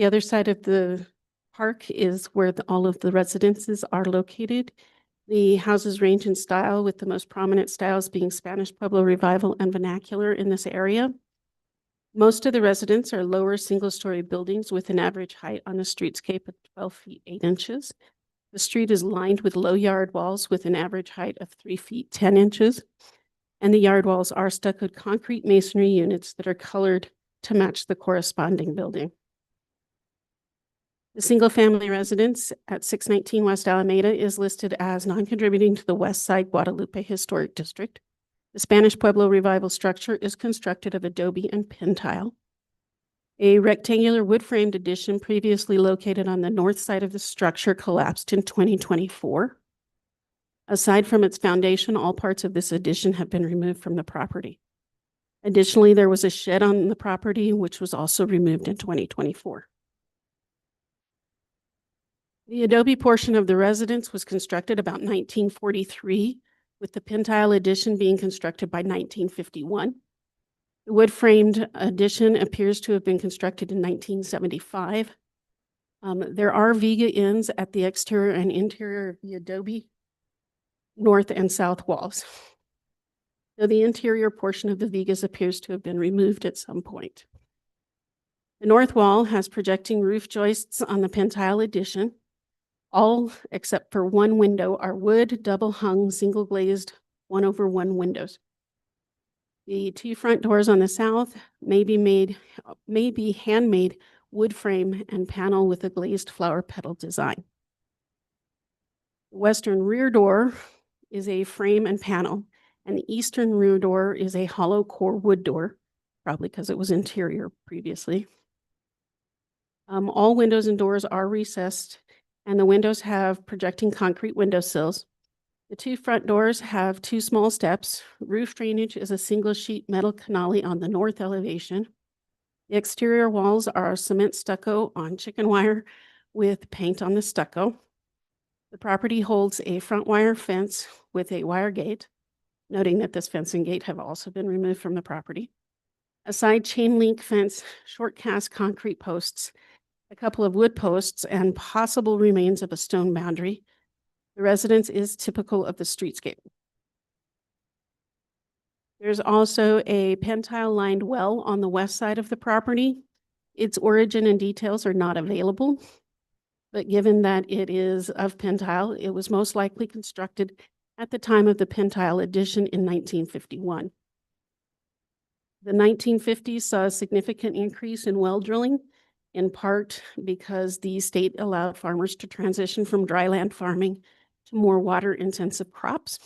other side of the park is where all of the residences are located. The houses range in style, with the most prominent styles being Spanish Pueblo Revival and vernacular in this area. Most of the residents are lower single-story buildings with an average height on the streetscape of 12 feet 8 inches. The street is lined with low yard walls with an average height of 3 feet 10 inches. And the yard walls are stuccoed concrete masonry units that are colored to match the corresponding building. The single-family residence at 619 West Alameda is listed as non-contributing to the West Side Guadalupe Historic District. The Spanish Pueblo Revival structure is constructed of adobe and pin tile. A rectangular wood-framed addition previously located on the north side of the structure collapsed in 2024. Aside from its foundation, all parts of this addition have been removed from the property. Additionally, there was a shed on the property, which was also removed in 2024. The adobe portion of the residence was constructed about 1943, with the pin tile addition being constructed by 1951. The wood-framed addition appears to have been constructed in 1975. There are Viga ends at the exterior and interior of the adobe north and south walls. Though the interior portion of the Vigas appears to have been removed at some point. The north wall has projecting roof joists on the pin tile addition. All except for one window are wood, double hung, single glazed, 1/1 windows. The two front doors on the south may be handmade wood frame and panel with a glazed flower petal design. The western rear door is a frame and panel, and the eastern rear door is a hollow core wood door, probably because it was interior previously. All windows and doors are recessed, and the windows have projecting concrete windowsills. The two front doors have two small steps. Roof drainage is a single sheet metal canali on the north elevation. The exterior walls are cement stucco on chicken wire with paint on the stucco. The property holds a front wire fence with a wire gate, noting that this fence and gate have also been removed from the property. A side chain link fence, short cast concrete posts, a couple of wood posts, and possible remains of a stone boundary. The residence is typical of the streetscape. There's also a pentile lined well on the west side of the property. Its origin and details are not available, but given that it is of pentile, it was most likely constructed at the time of the pentile addition in 1951. The 1950s saw a significant increase in well drilling, in part because the state allowed farmers to transition from dry land farming to more water-intensive crops,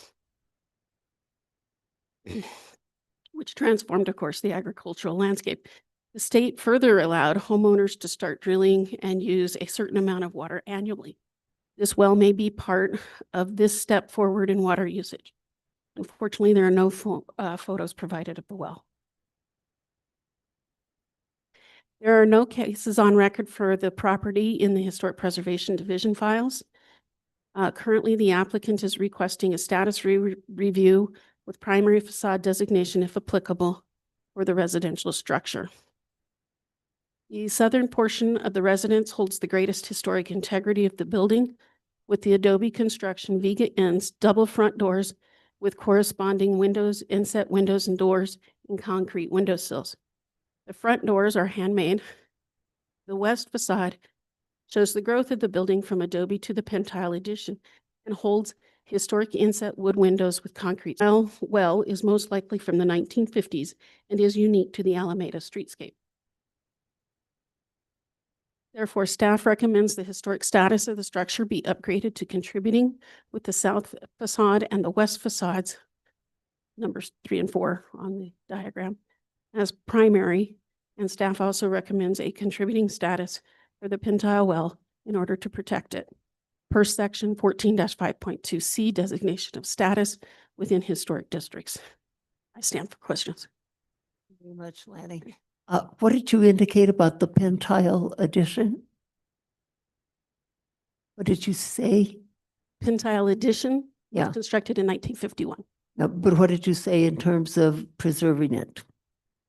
which transformed, of course, the agricultural landscape. The state further allowed homeowners to start drilling and use a certain amount of water annually. This well may be part of this step forward in water usage. Unfortunately, there are no photos provided of the well. There are no cases on record for the property in the Historic Preservation Division files. Currently, the applicant is requesting a status review with primary facade designation, if applicable, for the residential structure. The southern portion of the residence holds the greatest historic integrity of the building, with the adobe construction Viga ends, double front doors with corresponding windows, inset windows and doors, and concrete windowsills. The front doors are handmade. The west facade shows the growth of the building from adobe to the pentile addition and holds historic inset wood windows with concrete. Well is most likely from the 1950s and is unique to the Alameda streetscape. Therefore, staff recommends the historic status of the structure be upgraded to contributing with the south facade and the west facades, numbers 3 and 4 on the diagram, as primary, and staff also recommends a contributing status for the pentile well in order to protect it, per section 14-5.2C designation of status within historic districts. I stand for questions. Thank you very much, Lanny. What did you indicate about the pentile addition? What did you say? Pentile addition Yeah. was constructed in 1951. No, but what did you say in terms of preserving it?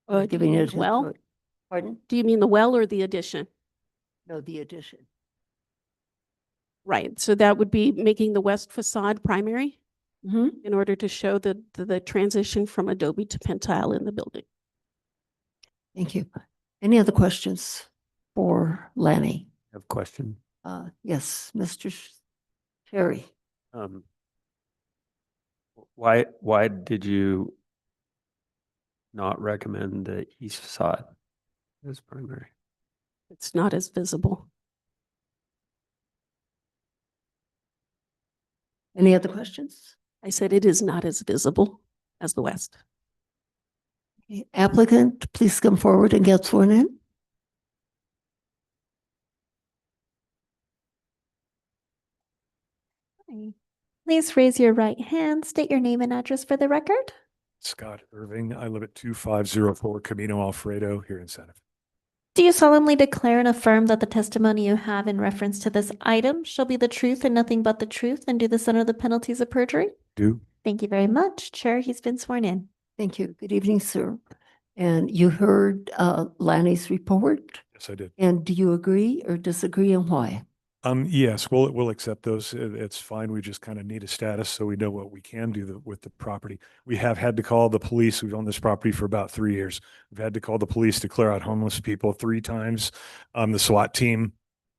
Or Do you mean the well? historic- Pardon? Do you mean the well or the addition? No, the addition. Right, so that would be making the west facade primary Mm-hmm. in order to show the transition from adobe to pentile in the building. Thank you. Any other questions for Lanny? I have a question. Yes, Mr. Sherry. Why did you not recommend the east facade as primary? It's not as visible. Any other questions? I said it is not as visible as the west. Okay, applicant, please come forward and get sworn in. Please raise your right hand, state your name and address for the record. Scott Irving. I live at 2504 Camino Alfredo here in Santa Fe. Do you solemnly declare and affirm that the testimony you have in reference to this item shall be the truth and nothing but the truth, and do this under the penalties of perjury? Do. Thank you very much. Chair, he's been sworn in. Thank you. Good evening, sir. And you heard Lanny's report? Yes, I did. And do you agree or disagree, and why? Yes, we'll accept those. It's fine. We just kind of need a status so we know what we can do with the property. We have had to call the police. We've owned this property for about 3 years. We've had to call the police to clear out homeless people 3 times. The SWAT team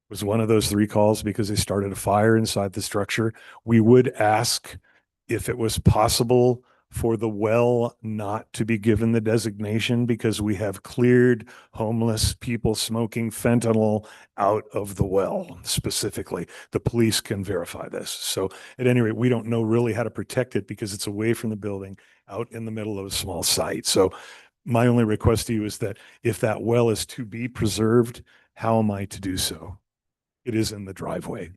was one of those 3 calls because they started a fire inside the structure. We would ask if it was possible for the well not to be given the designation because we have cleared homeless people smoking fentanyl out of the well specifically. The police can verify this. So at any rate, we don't know really how to protect it because it's away from the building out in the middle of a small site. So my only request to you is that if that well is to be preserved, how am I to do so? It is in the driveway.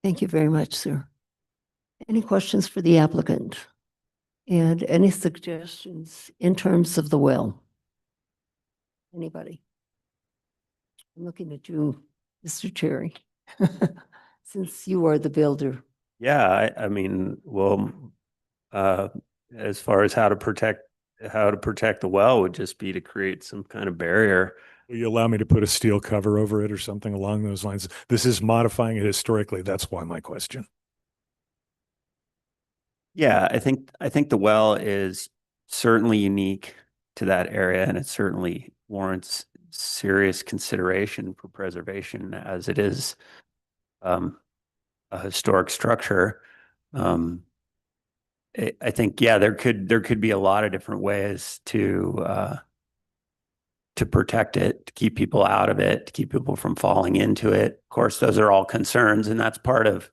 Thank you very much, sir. Any questions for the applicant? And any suggestions in terms of the well? Anybody? I'm looking at you, Mr. Cherry, since you are the builder. Yeah, I mean, well, as far as how to protect the well would just be to create some kind of barrier. Will you allow me to put a steel cover over it or something along those lines? This is modifying it historically. That's why my question. Yeah, I think the well is certainly unique to that area, and it certainly warrants serious consideration for preservation as it is a historic structure. I think, yeah, there could be a lot of different ways to protect it, to keep people out of it, to keep people from falling into it. Of course, those are all concerns, and that's part of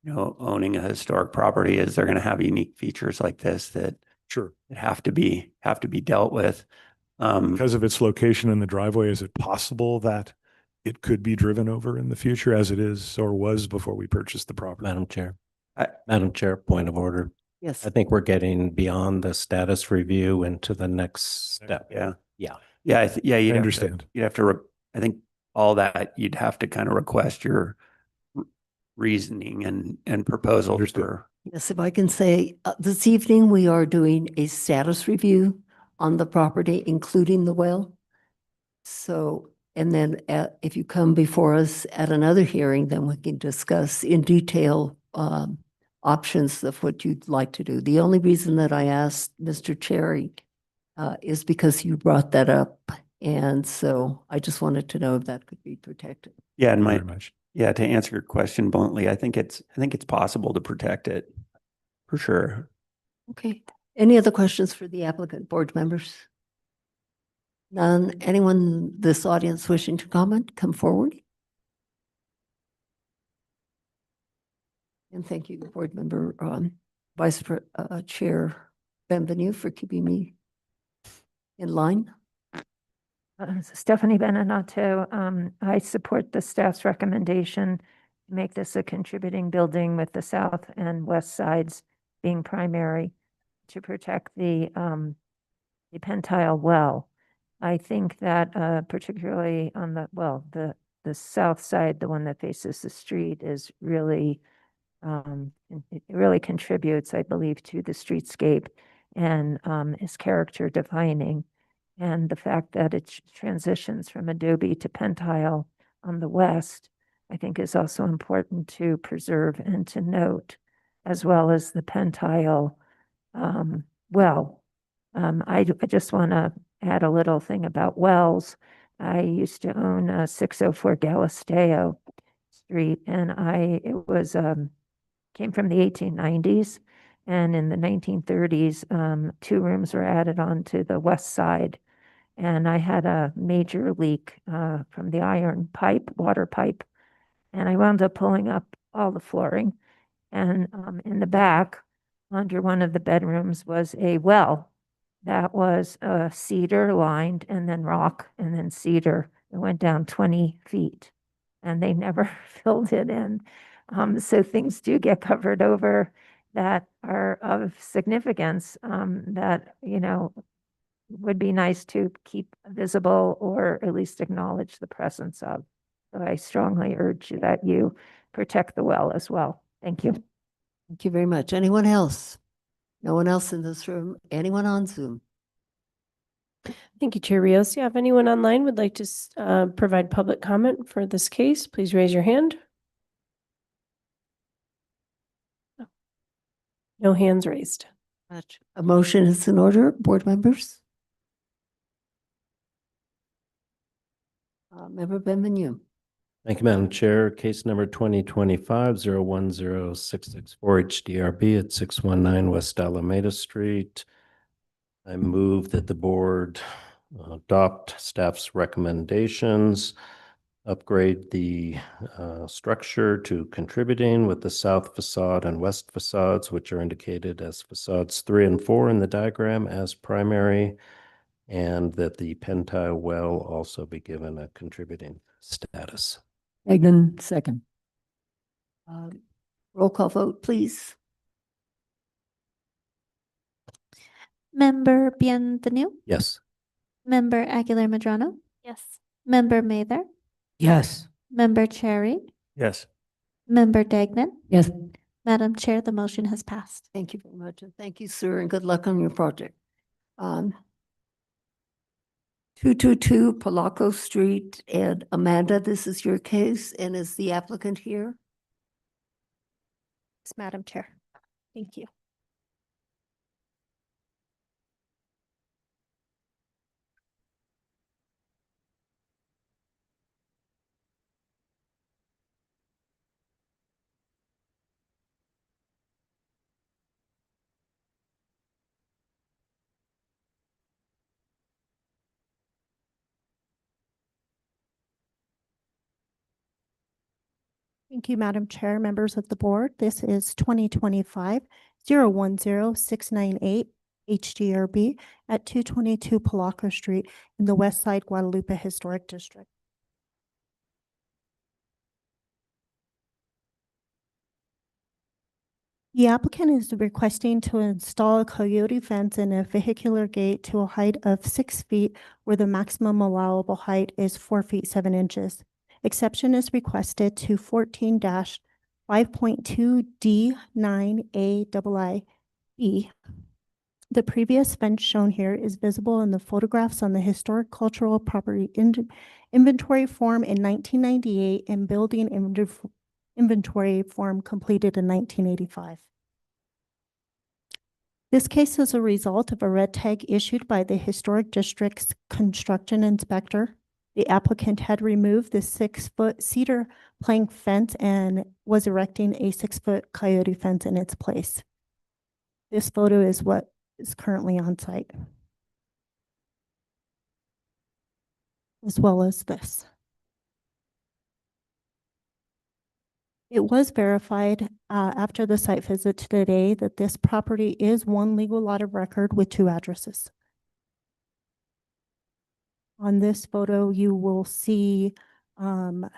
owning a historic property is they're going to have unique features like this that Sure. have to be dealt with. Because of its location in the driveway, is it possible that it could be driven over in the future as it is or was before we purchased the property? Madam Chair, point of order. Yes. I think we're getting beyond the status review into the next step. Yeah. Yeah. Yeah. I understand. You'd have to, I think all that you'd have to kind of request your reasoning and proposals Understood. for. Yes, if I can say, this evening we are doing a status review on the property, including the well. So, and then if you come before us at another hearing, then we can discuss in detail options of what you'd like to do. The only reason that I asked Mr. Cherry is because you brought that up. And so I just wanted to know if that could be protected. Yeah, and Very much. yeah, to answer your question bluntly, I think it's possible to protect it for sure. Okay. Any other questions for the applicant, board members? None. Anyone in this audience wishing to comment, come forward. And thank you, board member, Chair Benvenue, for keeping me in line. Stephanie Beninatto, I support the staff's recommendation to make this a contributing building with the south and west sides being primary to protect the pentile well. I think that particularly on the south side, the one that faces the street is really, it really contributes, I believe, to the streetscape and is character defining. And the fact that it transitions from adobe to pentile on the west, I think is also important to preserve and to note, as well as the pentile well. I just want to add a little thing about wells. I used to own 604 Galisteo Street, and it was came from the 1890s. And in the 1930s, 2 rooms were added onto the west side. And I had a major leak from the iron pipe, water pipe, and I wound up pulling up all the flooring. And in the back, under one of the bedrooms, was a well that was cedar lined and then rock and then cedar. It went down 20 feet and they never filled it in. So things do get covered over that are of significance that, would be nice to keep visible or at least acknowledge the presence of. So I strongly urge that you protect the well as well. Thank you. Thank you very much. Anyone else? No one else in this room? Anyone on Zoom? Thank you, Chair Rios. Yeah, if anyone online would like to provide public comment for this case, please raise your hand. No hands raised. A motion is in order, board members? Member Benvenu. Thank you, Madam Chair. Case number 2025-010-664 HDRB at 619 West Alameda Street. I move that the board adopt staff's recommendations, upgrade the structure to contributing with the south facade and west facades, which are indicated as facades 3 and 4 in the diagram as primary, and that the pentile well also be given a contributing status. Egan, second. Roll call vote, please. Member Bienvenu, Yes. Member Aguilar Medrano, Yes. Member Mather, Yes. Member Cherry, Yes. Member Dagnan. Yes. Madam Chair, the motion has passed. Thank you very much, and thank you, sir, and good luck on your project. 222 Palaco Street, and Amanda, this is your case, and is the applicant here? Yes, Madam Chair. Thank you. Thank you, Madam Chair, members of the board. This is 2025-010-698 HDRB at 222 Palaco Street in the West Side Guadalupe Historic District. The applicant is requesting to install a coyote fence and a vehicular gate to a height of 6 feet where the maximum allowable height is 4 feet 7 inches. Exception is requested to 14-5.2 D9A-II. The previous fence shown here is visible in the photographs on the Historic Cultural Property Inventory Form in 1998 and Building Inventory Form completed in 1985. This case is a result of a red tag issued by the Historic District's construction inspector. The applicant had removed the 6-foot cedar plank fence and was erecting a 6-foot coyote fence in its place. This photo is what is currently on site, as well as this. It was verified after the site visit today that this property is one legal lot of record with 2 addresses. On this photo, you will see the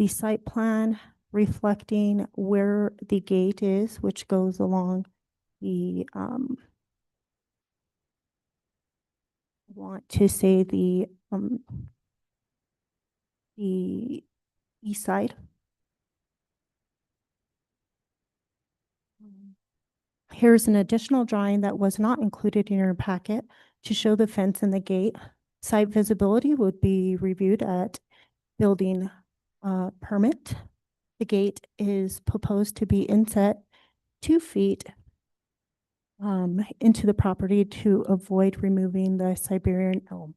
site plan reflecting where the gate is, which goes along the, I want to say the east side. Here's an additional drawing that was not included in your packet to show the fence and the gate. Site visibility would be reviewed at building permit. The gate is proposed to be inset 2 feet into the property to avoid removing the Siberian elm.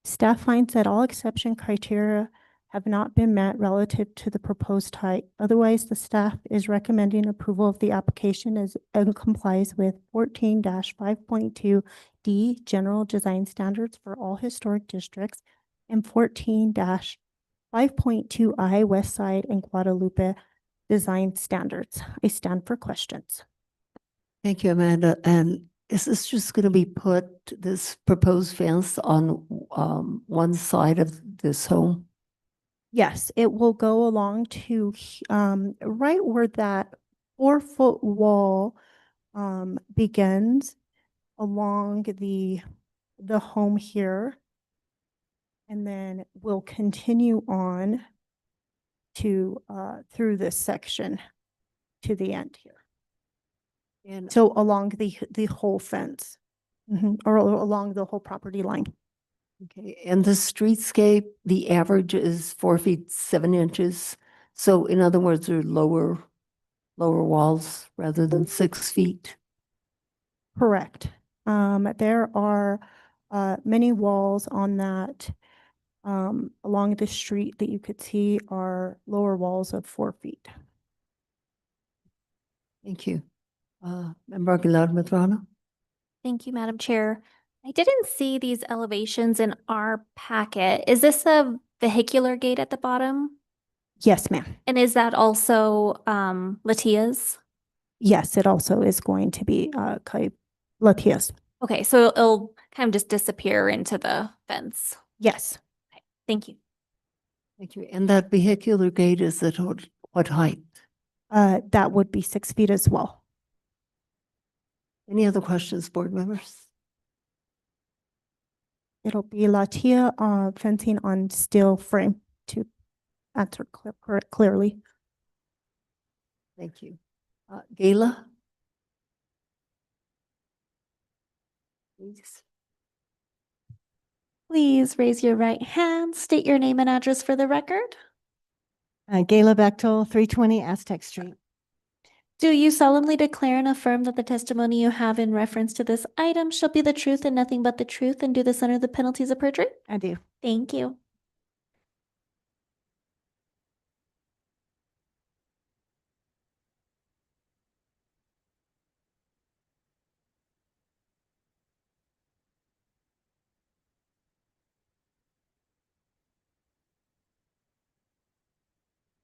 Staff finds that all exception criteria have not been met relative to the proposed height. Otherwise, the staff is recommending approval of the application as and complies with 14-5.2 D General Design Standards for all historic districts and 14-5.2 I West Side and Guadalupe Design Standards. I stand for questions. Thank you, Amanda. And is this just going to be put, this proposed fence on one side of this home? Yes, it will go along to right where that 4-foot wall begins. along the home here. And then we'll continue on to, through this section to the end here. And So along the whole fence, or along the whole property line. okay, and the streetscape, the average is 4 feet 7 inches. So in other words, they're lower walls rather than 6 feet. Correct. There are many walls on that along the street that you could see are lower walls of 4 feet. Thank you. Member Aguilar Madrano? Thank you, Madam Chair. I didn't see these elevations in our packet. Is this a vehicular gate at the bottom? Yes, ma'am. And is that also Latia's? Yes, it also is going to be Latias. Okay, so it'll kind of just disappear into the fence. Yes. Okay, thank you. Thank you. And that vehicular gate is at what height? That would be 6 feet as well. Any other questions, board members? It'll be Latia fencing on steel frame to answer clearly. Thank you. Gayla? Please. Please raise your right hand, state your name and address for the record. Gayla Bechtel, 320 Aztec Street. Do you solemnly declare and affirm that the testimony you have in reference to this item shall be the truth and nothing but the truth, and do this under the penalties of perjury? I do. Thank you.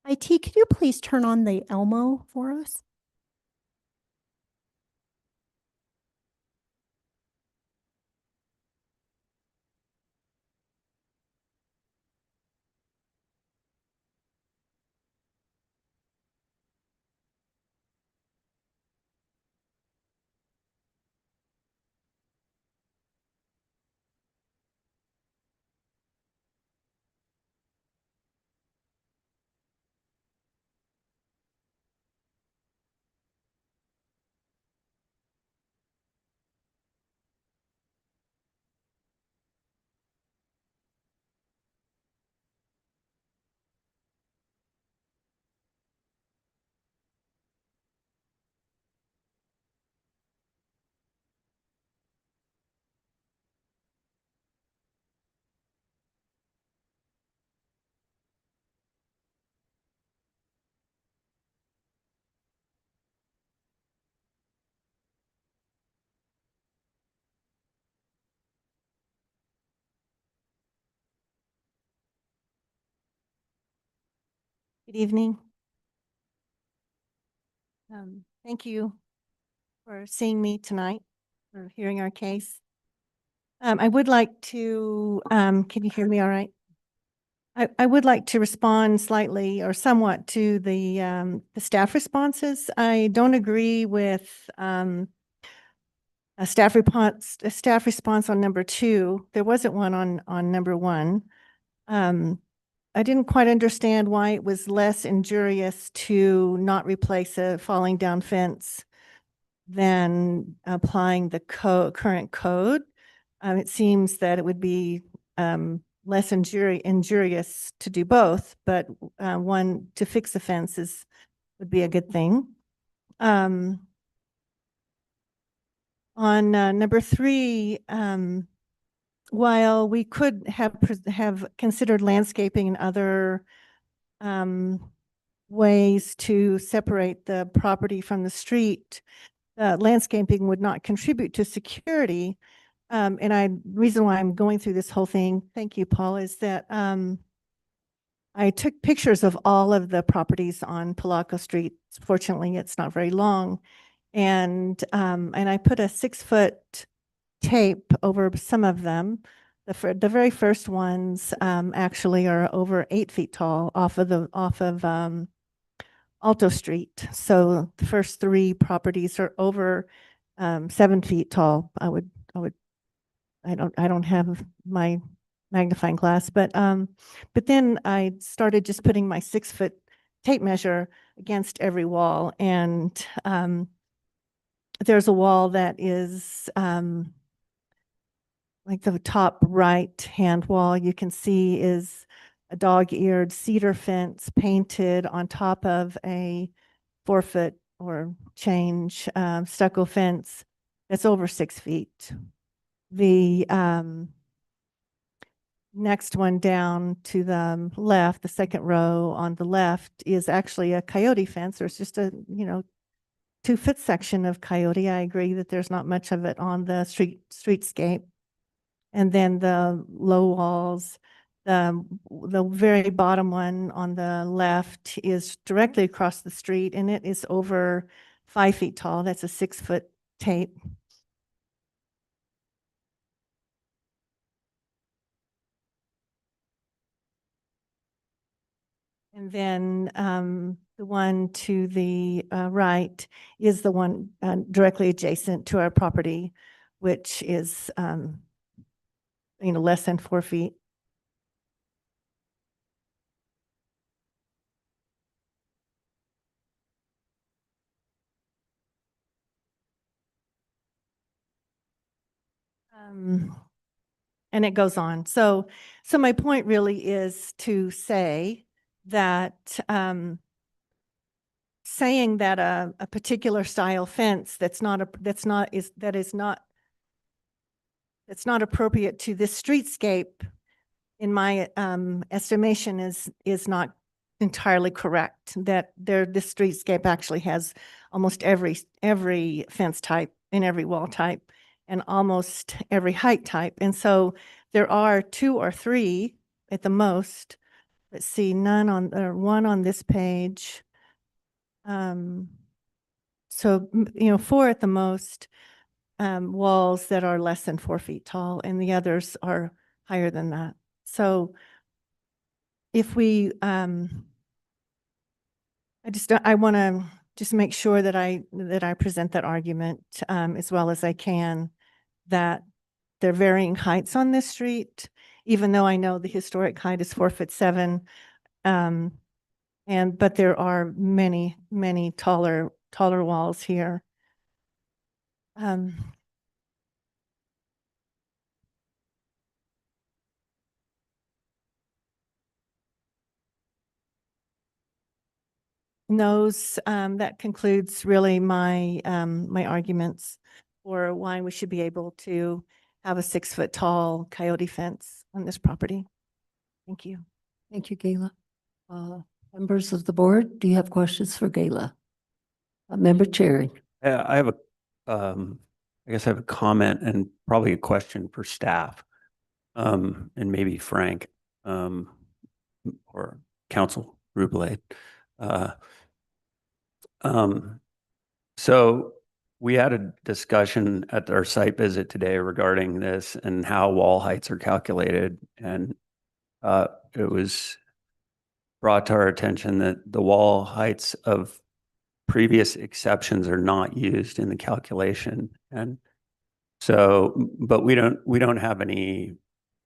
IT, could you please turn on the Elmo for us? Good evening. Thank you for seeing me tonight, for hearing our case. I would like to, can you hear me all right? I would like to respond slightly or somewhat to the staff responses. I don't agree with a staff response on number 2. There wasn't one on number 1. I didn't quite understand why it was less injurious to not replace a falling down fence than applying the current code. It seems that it would be less injurious to do both, but one to fix the fence would be a good thing. On number 3, while we could have considered landscaping and other ways to separate the property from the street, landscaping would not contribute to security. And reason why I'm going through this whole thing, thank you, Paul, is that I took pictures of all of the properties on Palaco Street. Fortunately, it's not very long. And I put a 6-foot tape over some of them. The very first ones actually are over 8 feet tall off of Alto Street. So the first 3 properties are over 7 feet tall. I don't have my magnifying glass, but then I started just putting my 6-foot tape measure against every wall, and there's a wall that is like the top right hand wall you can see is a dog-eared cedar fence painted on top of a 4-foot or change stucco fence that's over 6 feet. The next one down to the left, the second row on the left, is actually a coyote fence. There's just a 2-foot section of coyote. I agree that there's not much of it on the streetscape. And then the low walls, the very bottom one on the left is directly across the street, and it is over 5 feet tall. That's a 6-foot tape. And then the one to the right is the one directly adjacent to our property, which is less than 4 feet. And it goes on. So my point really is to say that saying that a particular style fence that's not appropriate to this streetscape, in my estimation, is not entirely correct. That this streetscape actually has almost every fence type and every wall type and almost every height type. And so there are 2 or 3 at the most. Let's see, one on this page. So 4 at the most walls that are less than 4 feet tall, and the others are higher than that. So if we, I want to just make sure that I present that argument as well as I can, that there are varying heights on this street, even though I know the historic height is 4'7". But there are many, many taller walls here. Those that concludes really my my arguments for why we should be able to have a 6-foot tall coyote fence on this property. Thank you. Thank you, Gayla. Members of the board, do you have questions for Gayla? Member Cherry. I have I guess I have a comment and probably a question for staff, and maybe Frank, or Council Rublade. So we had a discussion at our site visit today regarding this and how wall heights are calculated. And it was brought to our attention that the wall heights of previous exceptions are not used in the calculation. And so, but we don't have any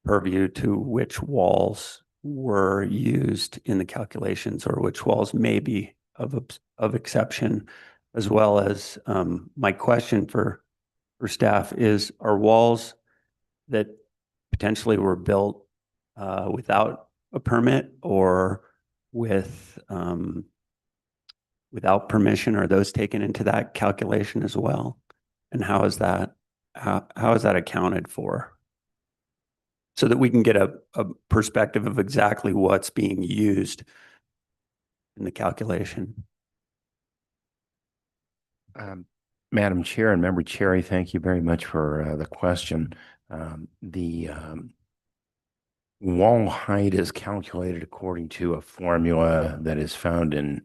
purview to which walls were used in the calculations or which walls may be of exception, as well as my question for staff is, are walls that potentially were built without a permit or without permission, are those taken into that calculation as well? And how is that accounted for? So that we can get a perspective of exactly what's being used in the calculation. Madam Chair and Member Cherry, thank you very much for the question. The wall height is calculated according to a formula that is found in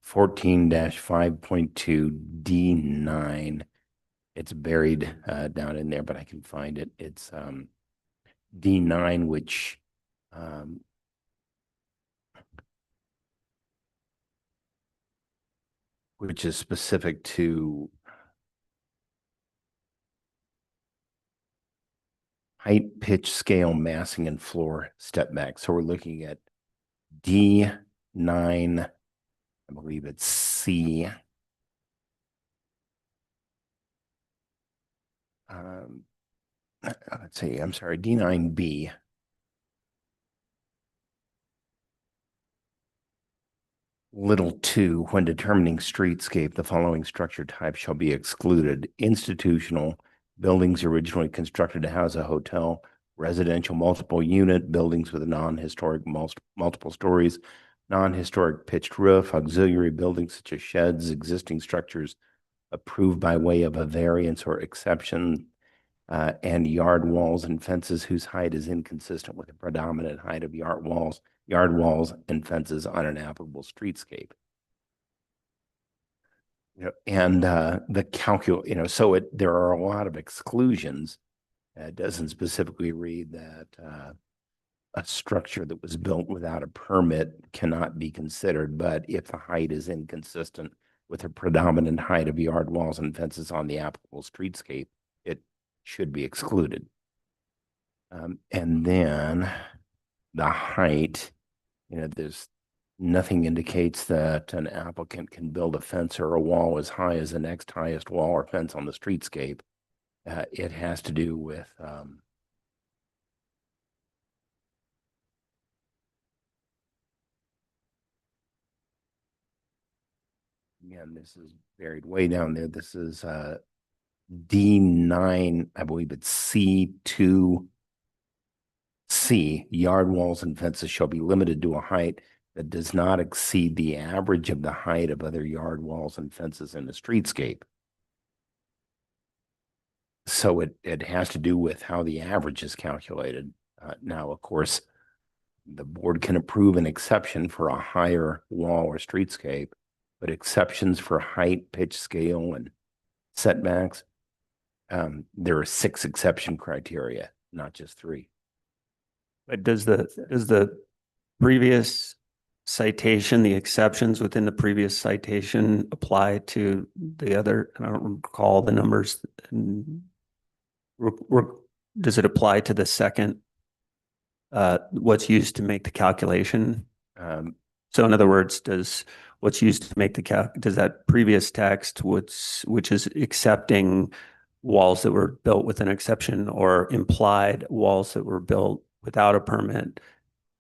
14-5.2 D9. It's buried down in there, but I can find it. It's D9, which is specific to height, pitch, scale, massing, and floor step back. So we're looking at D9, I believe it's C. Let's see, I'm sorry, D9B. Little 2, when determining streetscape, the following structure types shall be excluded: institutional, buildings originally constructed to house a hotel; residential multiple unit, buildings with non-historic multiple stories; non-historic pitched roof; auxiliary buildings such as sheds; existing structures approved by way of a variance or exception; and yard walls and fences whose height is inconsistent with the predominant height of yard walls and fences on an applicable streetscape. And the so there are a lot of exclusions. It doesn't specifically read that a structure that was built without a permit cannot be considered, but if the height is inconsistent with the predominant height of yard walls and fences on the applicable streetscape, it should be excluded. And then the height, there's nothing indicates that an applicant can build a fence or a wall as high as the next highest wall or fence on the streetscape. It has to do with again, this is buried way down there. This is D9, I believe it's C2C. Yard walls and fences shall be limited to a height that does not exceed the average of the height of other yard walls and fences in the streetscape. So it has to do with how the average is calculated. Now, of course, the board can approve an exception for a higher wall or streetscape, but exceptions for height, pitch, scale, and setbacks, there are 6 exception criteria, not just 3. But does the previous citation, the exceptions within the previous citation apply to the other? I don't recall the numbers. Does it apply to the second, what's used to make the calculation? So in other words, does what's used to make does that previous text, which is accepting walls that were built with an exception or implied walls that were built without a permit?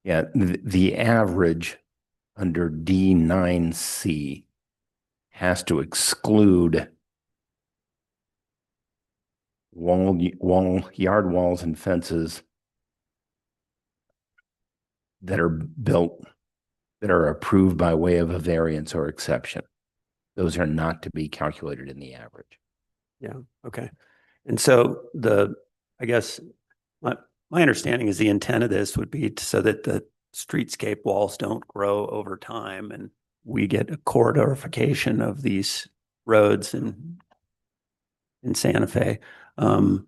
Yeah, the average under D9C has to exclude yard walls and fences that are built, that are approved by way of a variance or exception. Those are not to be calculated in the average. Yeah, okay. And so I guess my understanding is the intent of this would be so that the streetscape walls don't grow over time and we get a corridorification of these roads in Santa Fe. And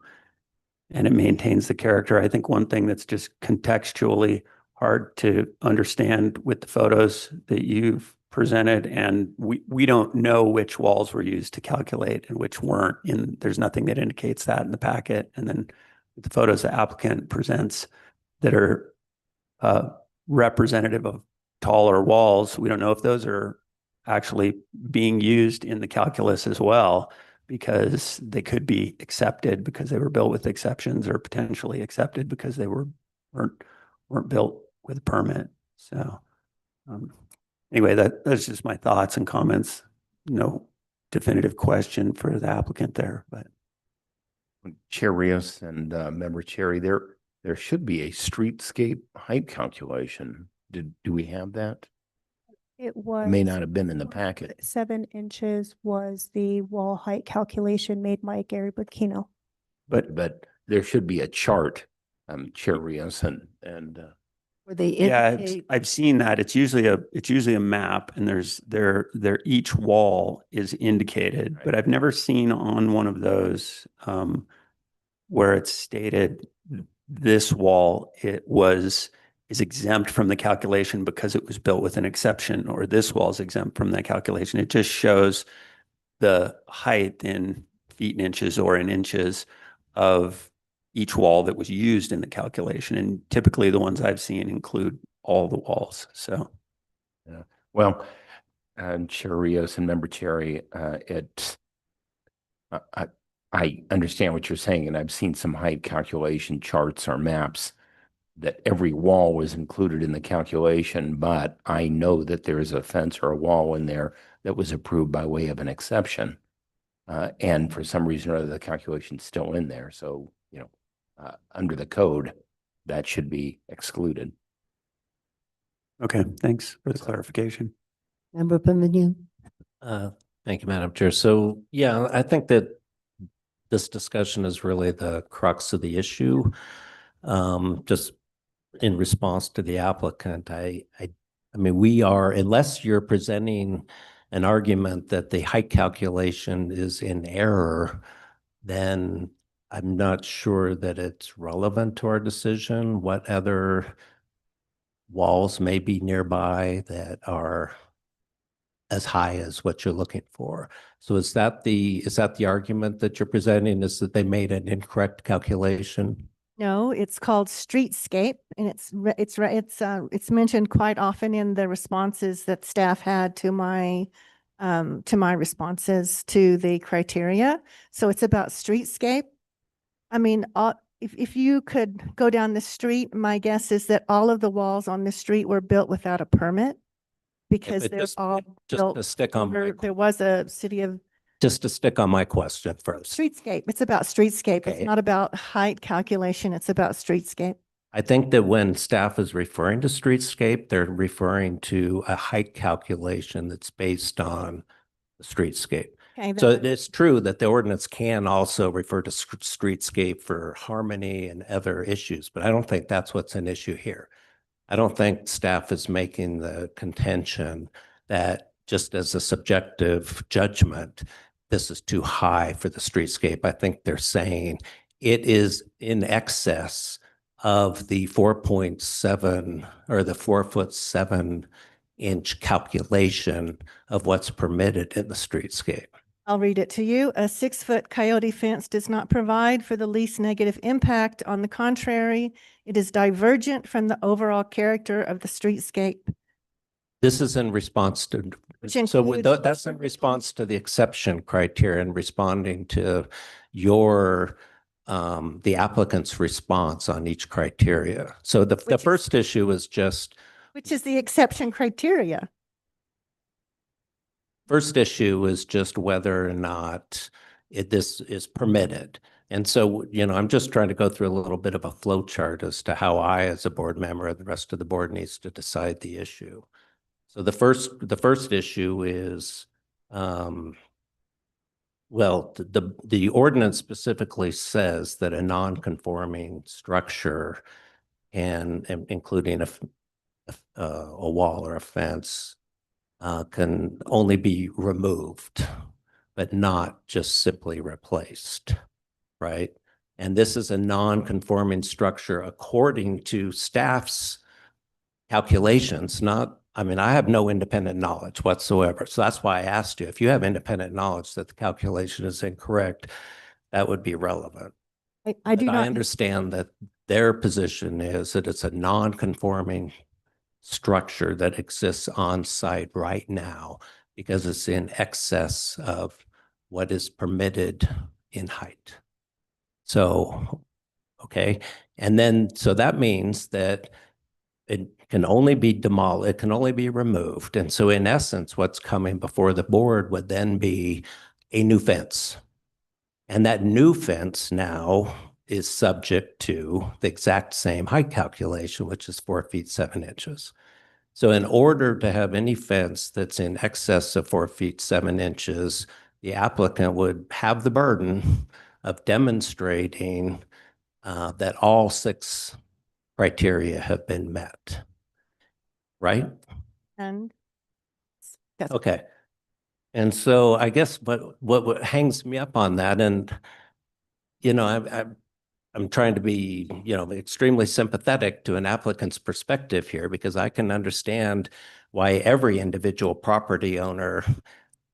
it maintains the character. I think one thing that's just contextually hard to understand with the photos that you've presented, and we don't know which walls were used to calculate and which weren't. There's nothing that indicates that in the packet. And then the photos the applicant presents that are representative of taller walls, we don't know if those are actually being used in the calculus as well, because they could be accepted because they were built with exceptions, or potentially accepted because they weren't built with a permit. So anyway, that's just my thoughts and comments. No definitive question for the applicant there, but Chair Rios and Member Cherry, there should be a streetscape height calculation. Do we have that? It was. May not have been in the packet. 7 inches was the wall height calculation made by Gary Bukino. But there should be a chart, Chair Rios, and Where they yeah, indicate, I've seen that. It's usually a map, and each wall is indicated, but I've never seen on one of those where it's stated this wall is exempt from the calculation because it was built with an exception, or this wall is exempt from that calculation. It just shows the height in feet and inches or in inches of each wall that was used in the calculation. And typically the ones I've seen include all the walls. So. Yeah. Well, Chair Rios and Member Cherry, I understand what you're saying, and I've seen some height calculation charts or maps that every wall was included in the calculation, but I know that there is a fence or a wall in there that was approved by way of an exception. And for some reason or other, the calculation's still in there. So, under the code, that should be excluded. Okay, thanks for the clarification. Member Benvenu? Thank you, Madam Chair. So, yeah, I think that this discussion is really the crux of the issue. Just in response to the applicant, I mean, we are, unless you're presenting an argument that the height calculation is in error, then I'm not sure that it's relevant to our decision. What other walls may be nearby that are as high as what you're looking for? So is that the argument that you're presenting, is that they made an incorrect calculation? No, it's called streetscape, and it's mentioned quite often in the responses that staff had to my responses to the criteria. So it's about streetscape. I mean, if you could go down the street, my guess is that all of the walls on the street were built without a permit, because but they're just- all Just built to stick on over, there was a city of just to stick on my question first. streetscape. It's about streetscape. It's Okay. not about height calculation. It's about streetscape. I think that when staff is referring to streetscape, they're referring to a height calculation that's based on the streetscape. Okay, So then- it's true that the ordinance can also refer to streetscape for harmony and other issues, but I don't think that's what's an issue here. I don't think staff is making the contention that just as a subjective judgment, this is too high for the streetscape. I think they're saying it is in excess of the 4.7 or the 4'7" calculation of what's permitted in the streetscape. I'll read it to you. A 6-foot coyote fence does not provide for the least negative impact. On the contrary, it is divergent from the overall character of the streetscape. This is in response to, Which so includes- that's in response to the exception criteria and responding to your, the applicant's response on each criteria. So the Which is- first issue is just, Which is the exception criteria. first issue is just whether or not this is permitted. And so, I'm just trying to go through a little bit of a flow chart as to how I, as a board member, and the rest of the board needs to decide the issue. So the first issue is, well, the ordinance specifically says that a non-conforming structure and including a wall or a fence can only be removed, but not just simply replaced, right? And this is a non-conforming structure according to staff's calculations, not, I mean, I have no independent knowledge whatsoever. So that's why I asked you, if you have independent knowledge that the calculation is incorrect, that would be relevant. I do But I not. understand that their position is that it's a non-conforming structure that exists on site right now because it's in excess of what is permitted in height. So, okay. And then, so that means that it can only be demolished, it can only be removed. And so in essence, what's coming before the board would then be a new fence. And that new fence now is subject to the exact same height calculation, which is 4 feet 7 inches. So in order to have any fence that's in excess of 4 feet 7 inches, the applicant would have the burden of demonstrating that all 6 criteria have been met, right? And Okay. And so I guess what hangs me up on that, and I'm trying to be, extremely sympathetic to an applicant's perspective here, because I can understand why every individual property owner,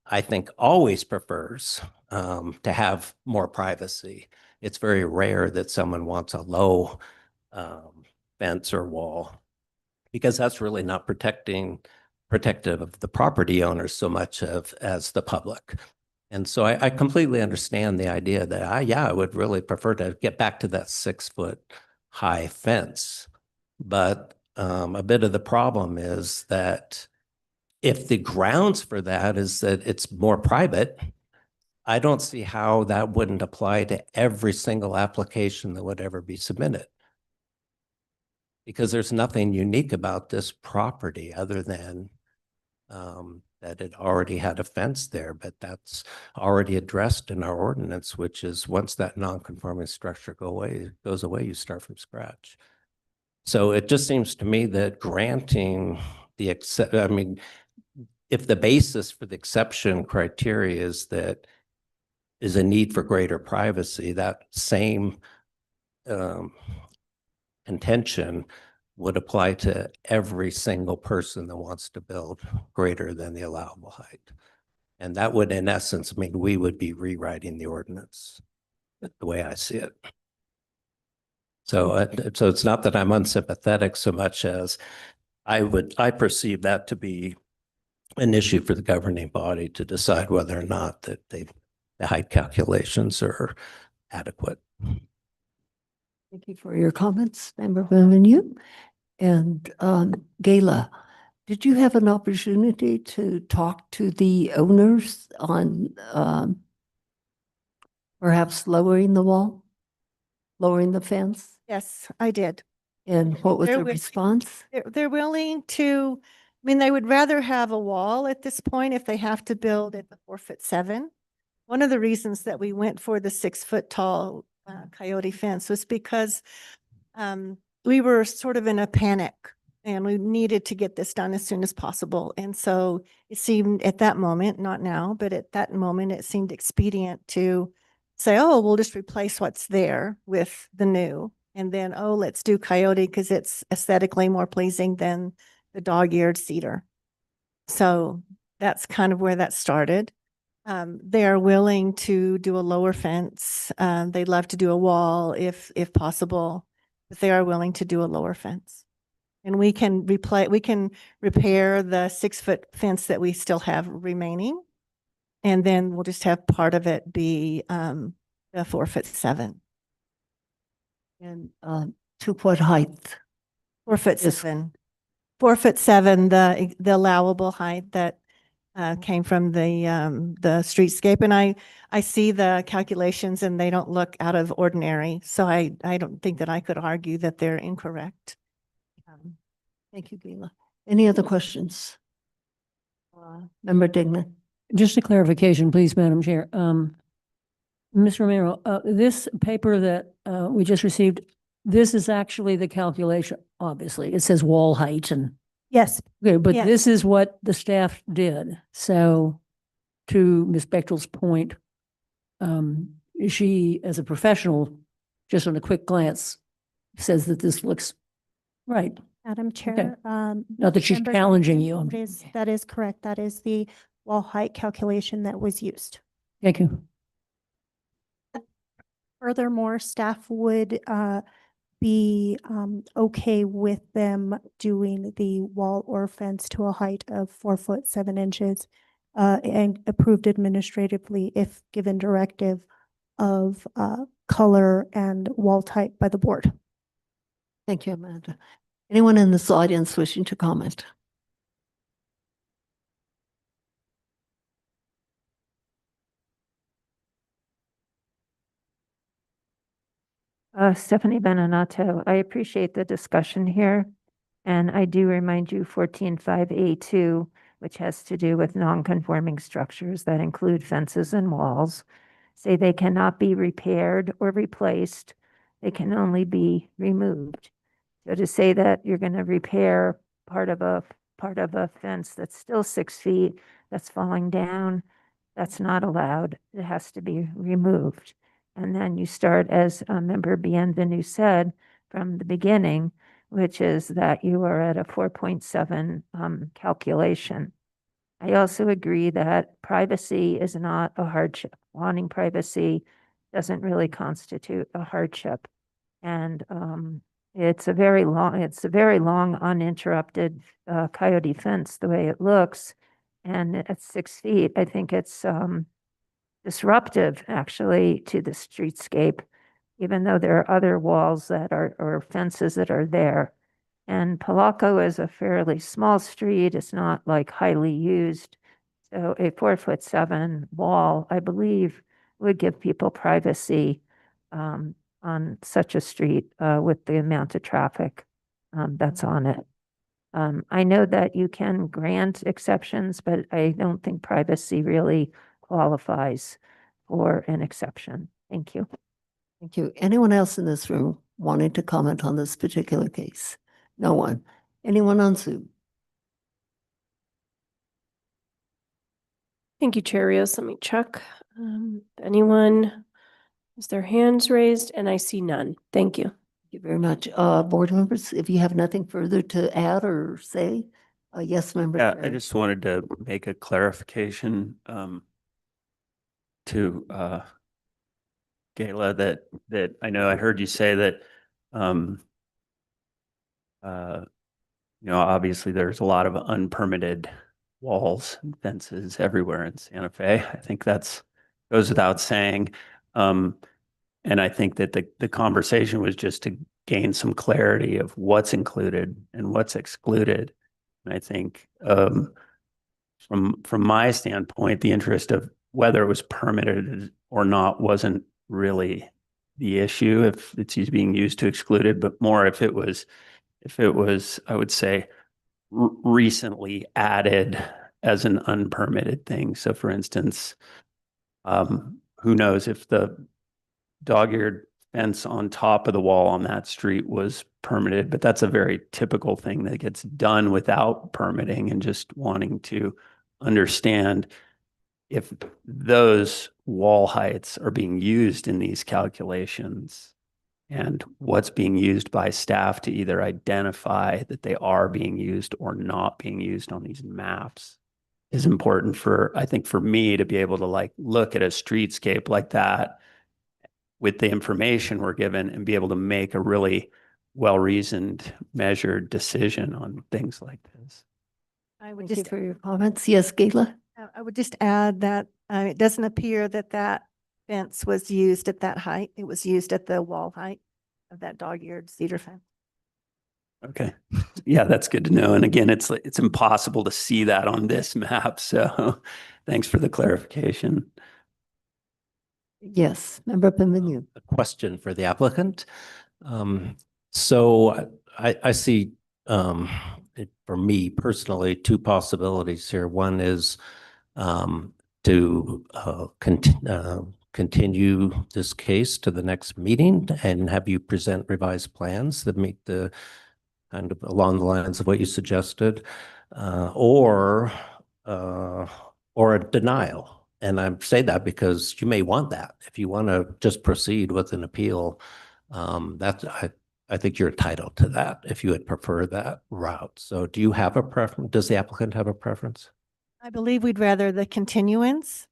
I think, always prefers to have more privacy. it's very rare that someone wants a low fence or wall, because that's really not protective of the property owners so much as the public. And so I completely understand the idea that I would really prefer to get back to that 6-foot high fence. But a bit of the problem is that if the grounds for that is that it's more private, I don't see how that wouldn't apply to every single application that would ever be submitted. Because there's nothing unique about this property other than that it already had a fence there, but that's already addressed in our ordinance, which is once that non-conforming structure goes away, you start from scratch. So it just seems to me that granting the if the basis for the exception criteria is that is a need for greater privacy, that same contention would apply to every single person that wants to build greater than the allowable height. And that would, in essence, mean we would be rewriting the ordinance the way I see it. So, so it's not that I'm unsympathetic so much as I perceive that to be an issue for the governing body to decide whether or not that the height calculations are adequate. Thank you for your comments, Member Benvenu. And Gayla, did you have an opportunity to talk to the owners on perhaps lowering the wall, lowering the fence? Yes, I did. And what was They're the wi- response? They're willing to, I mean, they would rather have a wall at this point if they have to build at the 4'7". One of the reasons that we went for the 6-foot tall coyote fence was because we were sort of in a panic and we needed to get this done as soon as possible. And so it seemed at that moment, not now, but at that moment, it seemed expedient to say, oh, we'll just replace what's there with the new. And then, oh, let's do coyote because it's aesthetically more pleasing than the dog-eared cedar. So that's kind of where that started. They are willing to do a lower fence. They'd love to do a wall if possible, but they are willing to do a lower fence. And we can repair the 6-foot fence that we still have remaining. And then we'll just have part of it be the 4'7". And to what height? 4'7". 4'7", the allowable height that came from the streetscape. And I see the calculations and they don't look out of ordinary. So I don't think that I could argue that they're incorrect. Thank you, Gayla. Any other questions? Member Dignan. Just a clarification, please, Madam Chair. Ms. Romero, this paper that we just received, this is actually the calculation, obviously. It says wall height and. Yes. Okay, but Yes. this is what the staff did. So to Ms. Bechtel's point, she, as a professional, just on a quick glance, says that this looks right. Madam Chair. Not that she's Member challenging Johnson, you. That is correct. That is the wall height calculation that was used. Thank you. Furthermore, staff would be okay with them doing the wall or fence to a height of 4'7" and approved administratively if given directive of color and wall type by the board. Thank you, Amanda. Anyone in this audience wishing to comment? Stephanie Beninato, I appreciate the discussion here. And I do remind you 14.5A2, which has to do with non-conforming structures that include fences and walls, say they cannot be repaired or replaced. They can only be removed. So to say that you're going to repair part of a fence that's still 6 feet, that's falling down, that's not allowed. It has to be removed. And then you start, as Member Bienvenu said, from the beginning, which is that you are at a 4.7 calculation. I also agree that privacy is not a hardship. Wanting privacy doesn't really constitute a hardship. And it's a very long uninterrupted coyote fence, the way it looks. And at 6 feet, I think it's disruptive actually to the streetscape, even though there are other walls that are, or fences that are there. And Palaco is a fairly small street. It's not like highly used. So a 4'7" wall, I believe, would give people privacy on such a street with the amount of traffic that's on it. I know that you can grant exceptions, but I don't think privacy really qualifies for an exception. Thank you. Thank you. Anyone else in this room wanting to comment on this particular case? No one. Anyone on Zoom? Thank you, Chair Rios. Let me check. Anyone has their hands raised, and I see none. Thank you. Thank you very much. Board members, if you have nothing further to add or say, yes, member. Yeah, I Chair. just wanted to make a clarification to Gayla that I know I heard you say that obviously there's a lot of unpermitted walls and fences everywhere in Santa Fe. I think that's goes without saying. And I think that the conversation was just to gain some clarity of what's included and what's excluded. And I think from my standpoint, the interest of whether it was permitted or not wasn't really the issue if it's being used to exclude it, but more if it was, I would say, recently added as an unpermitted thing. So for instance, who knows if the dog-eared fence on top of the wall on that street was permitted, but that's a very typical thing that gets done without permitting, and just wanting to understand if those wall heights are being used in these calculations and what's being used by staff to either identify that they are being used or not being used on these maps is important for, I think, for me to be able to like look at a streetscape like that with the information we're given and be able to make a really well-reasoned, measured decision on things like this. I would Thank you just, for your comments. Yes, Gayla? I would just add that it doesn't appear that that fence was used at that height. It was used at the wall height of that dog-eared cedar fence. Okay. Yeah, that's good to know. And again, it's impossible to see that on this map. So thanks for the clarification. Yes, member Pinvenu. A question for the applicant. So I see, for me personally, two possibilities here. One is to continue this case to the next meeting and have you present revised plans that meet the kind of along the lines of what you suggested, or a denial. And I say that because you may want that. If you want to just proceed with an appeal, I think you're entitled to that if you would prefer that route. So do you have a preference? Does the applicant have a preference? I believe we'd rather the continuance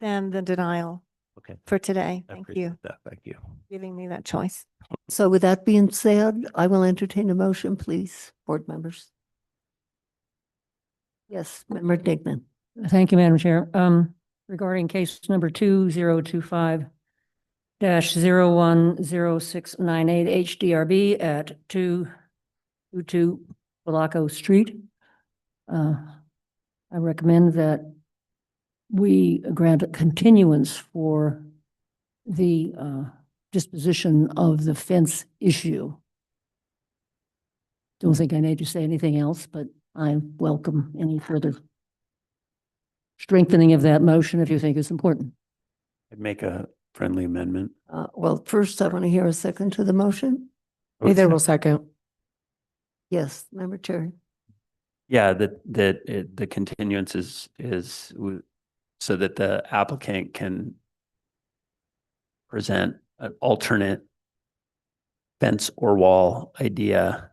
than the denial. Okay. For today. I Thank appreciate you. that. Thank you. Giving me that choice. So with that being said, I will entertain a motion, please, board members. Yes, member Dignan. Thank you, Madam Chair. Regarding case number 2025-010698 HDRB at 222 Palaco Street. I recommend that we grant a continuance for the disposition of the fence issue. Don't think I need to say anything else, but I welcome any further strengthening of that motion if you think it's important. I'd make a friendly amendment. Well, first I want to hear a second to the motion. Either will second. Yes, member Cherry. Yeah, the continuance is so that the applicant can present an alternate fence or wall idea.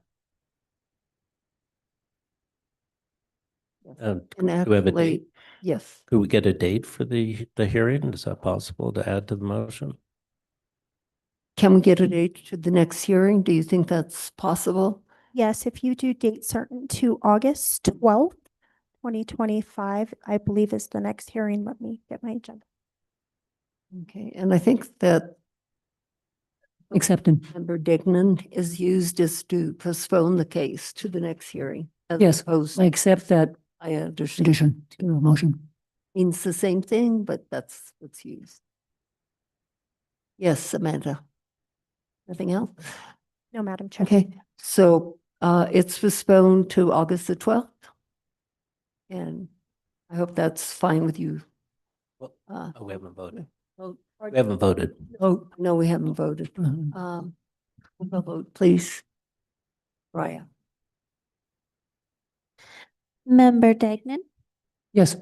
And Do we have a actually, date? yes. Could we get a date for the hearing? Is that possible to add to the motion? can we get a date to the next hearing? Do you think that's possible? Yes, if you do date certain to August 12th, 2025, I believe is the next hearing. Let me get my agenda. Okay, and I think that Accepted. Member Dignan is used as to postpone the case to the next hearing. As Yes, opposed, I accept that I understand. addition to the motion. Means the same thing, but that's what's used. Yes, Samantha. Nothing else? No, Madam Chair. Okay, so it's postponed to August the 12th. And I hope that's fine with you. Well, Uh, we haven't voted. oh, We haven't voted. Oh, no, we haven't voted. Mhm. We'll vote, please. Raya. Member Dagnan, Yes.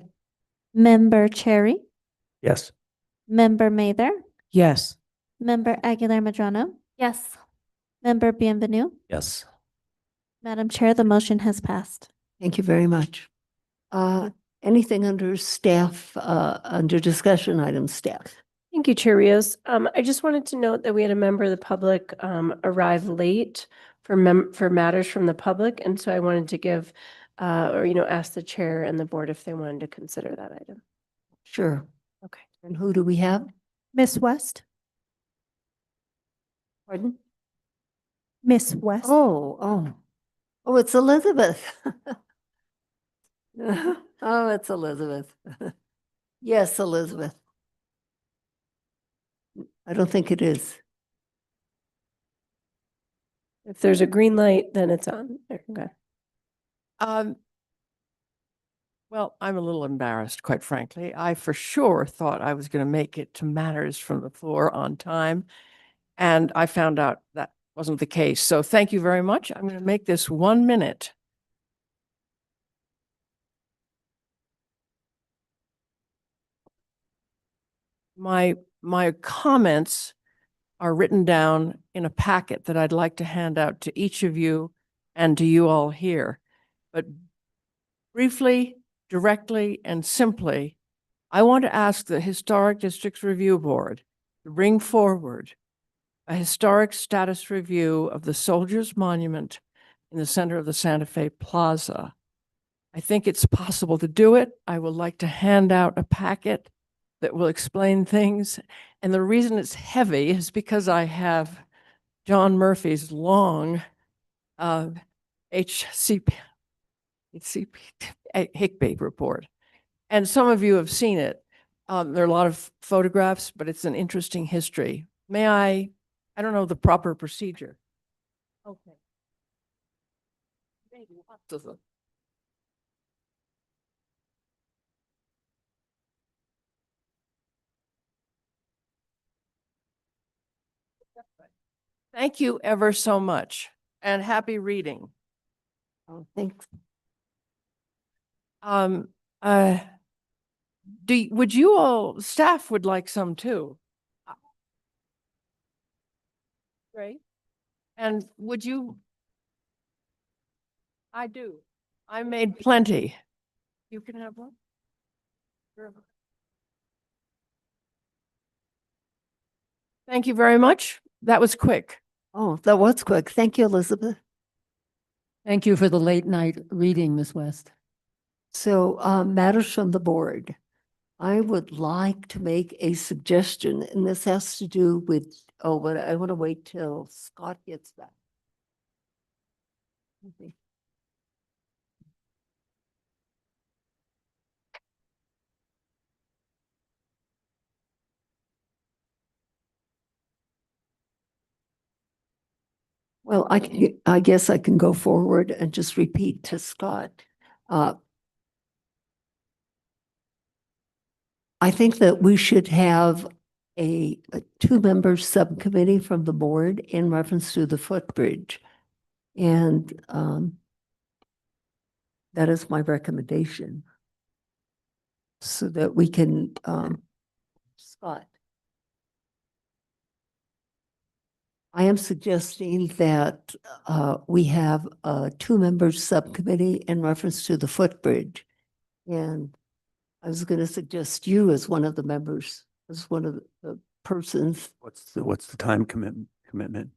Member Cherry, Yes. Member Mather, Yes. Member Aguilar Madrano, Yes. Member Bienvenue. Yes. Madam Chair, the motion has passed. Thank you very much. Anything under staff, under discussion items, staff? Thank you, Chair Rios. I just wanted to note that we had a member of the public arrive late for matters from the public, and so I wanted to give ask the chair and the board if they wanted to consider that item. Sure. Okay. And who do we have? Miss West? Pardon? Miss West? Oh, it's Elizabeth. Oh, it's Elizabeth. Yes, Elizabeth. I don't think it is. If there's a green light, then it's on. Okay. Well, I'm a little embarrassed, quite frankly. I for sure thought I was going to make it to matters from the floor on time, and I found out that wasn't the case. So thank you very much. I'm going to make this 1 minute. My comments are written down in a packet that I'd like to hand out to each of you and to you all here. But briefly, directly, and simply, I want to ask the Historic Districts Review Board to bring forward a historic status review of the Soldiers Monument in the center of the Santa Fe Plaza. I think it's possible to do it. I would like to hand out a packet that will explain things. And the reason it's heavy is because I have John Murphy's long HCP Hickby report. And some of you have seen it. There are a lot of photographs, but it's an interesting history. I don't know the proper procedure. Okay. Maybe lots of them. Thank you ever so much, and happy reading. Oh, thanks. Would you all, staff would like some too? Great. And would you? I do. I made plenty. You can have one. Sure. Thank you very much. That was quick. Oh, that was quick. Thank you, Elizabeth. Thank you for the late night reading, Miss West. So matters from the board. I would like to make a suggestion, and this has to do with, but I want to wait till Scott gets back. Okay. Well, I guess I can go forward and just repeat to Scott. I think that we should have a two-member subcommittee from the board in reference to the footbridge. And that is my recommendation. So that we can, Scott. I am suggesting that we have a two-member subcommittee in reference to the footbridge. And I was going to suggest you as one of the members, as one of the persons What's the time commitment?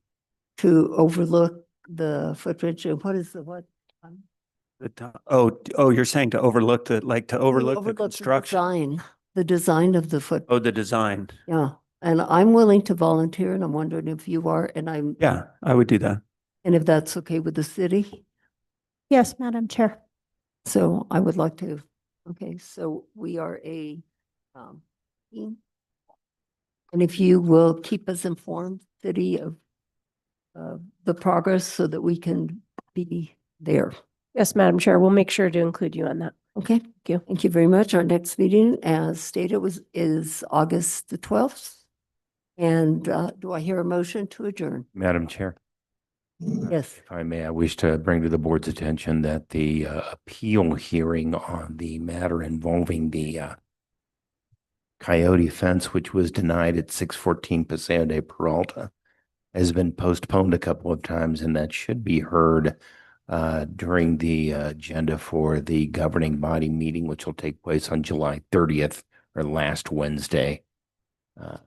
to overlook the footbridge. And what is the what? You're saying to overlook to overlook the construction? The design of the foot. Oh, the design. Yeah, and I'm willing to volunteer and I'm wondering if you are, Yeah, I would do that. and if that's okay with the city. Yes, Madam Chair. So I would like to, okay, so we are a team. And if you will keep us informed, city, of the progress so that we can be there. Yes, Madam Chair, we'll make sure to include you on that. Okay, Thank you. Thank you very much. Our next meeting, as stated, is August the 12th. And do I hear a motion to adjourn? Madam Chair, Yes. if I may, I wish to bring to the board's attention that the appeal hearing on the matter involving the coyote fence, which was denied at 614 Paseo de Peralta, has been postponed a couple of times, and that should be heard during the agenda for the governing body meeting, which will take place on July 30th, or last Wednesday. My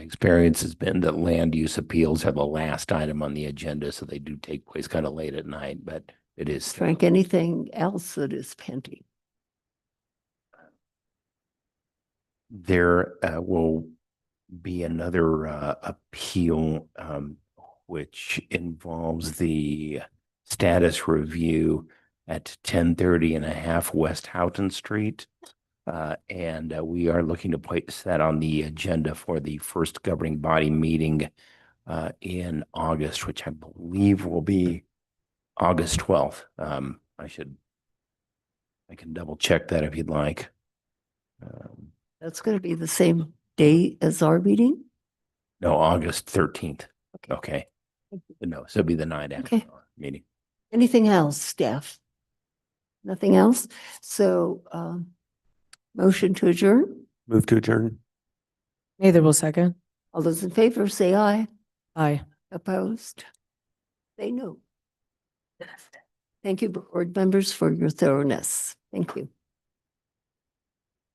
experience has been that land use appeals are the last item on the agenda, so they do take place kind of late at night, but it is. Frank, anything else that is pending? There will be another appeal which involves the status review at 1030.5 West Houghton Street. And we are looking to place that on the agenda for the first governing body meeting in August, which I believe will be August 12th. I can double check that if you'd like. That's going to be the same day as our meeting? No, August 13th. Okay. No, so it'll be the night after our meeting. Anything else, staff? Nothing else? So, motion to adjourn? Move to adjourn. Neither will second. All those in favor, say aye. Aye. Opposed? Say no. Thank you, board members, for your thoroughness. Thank you.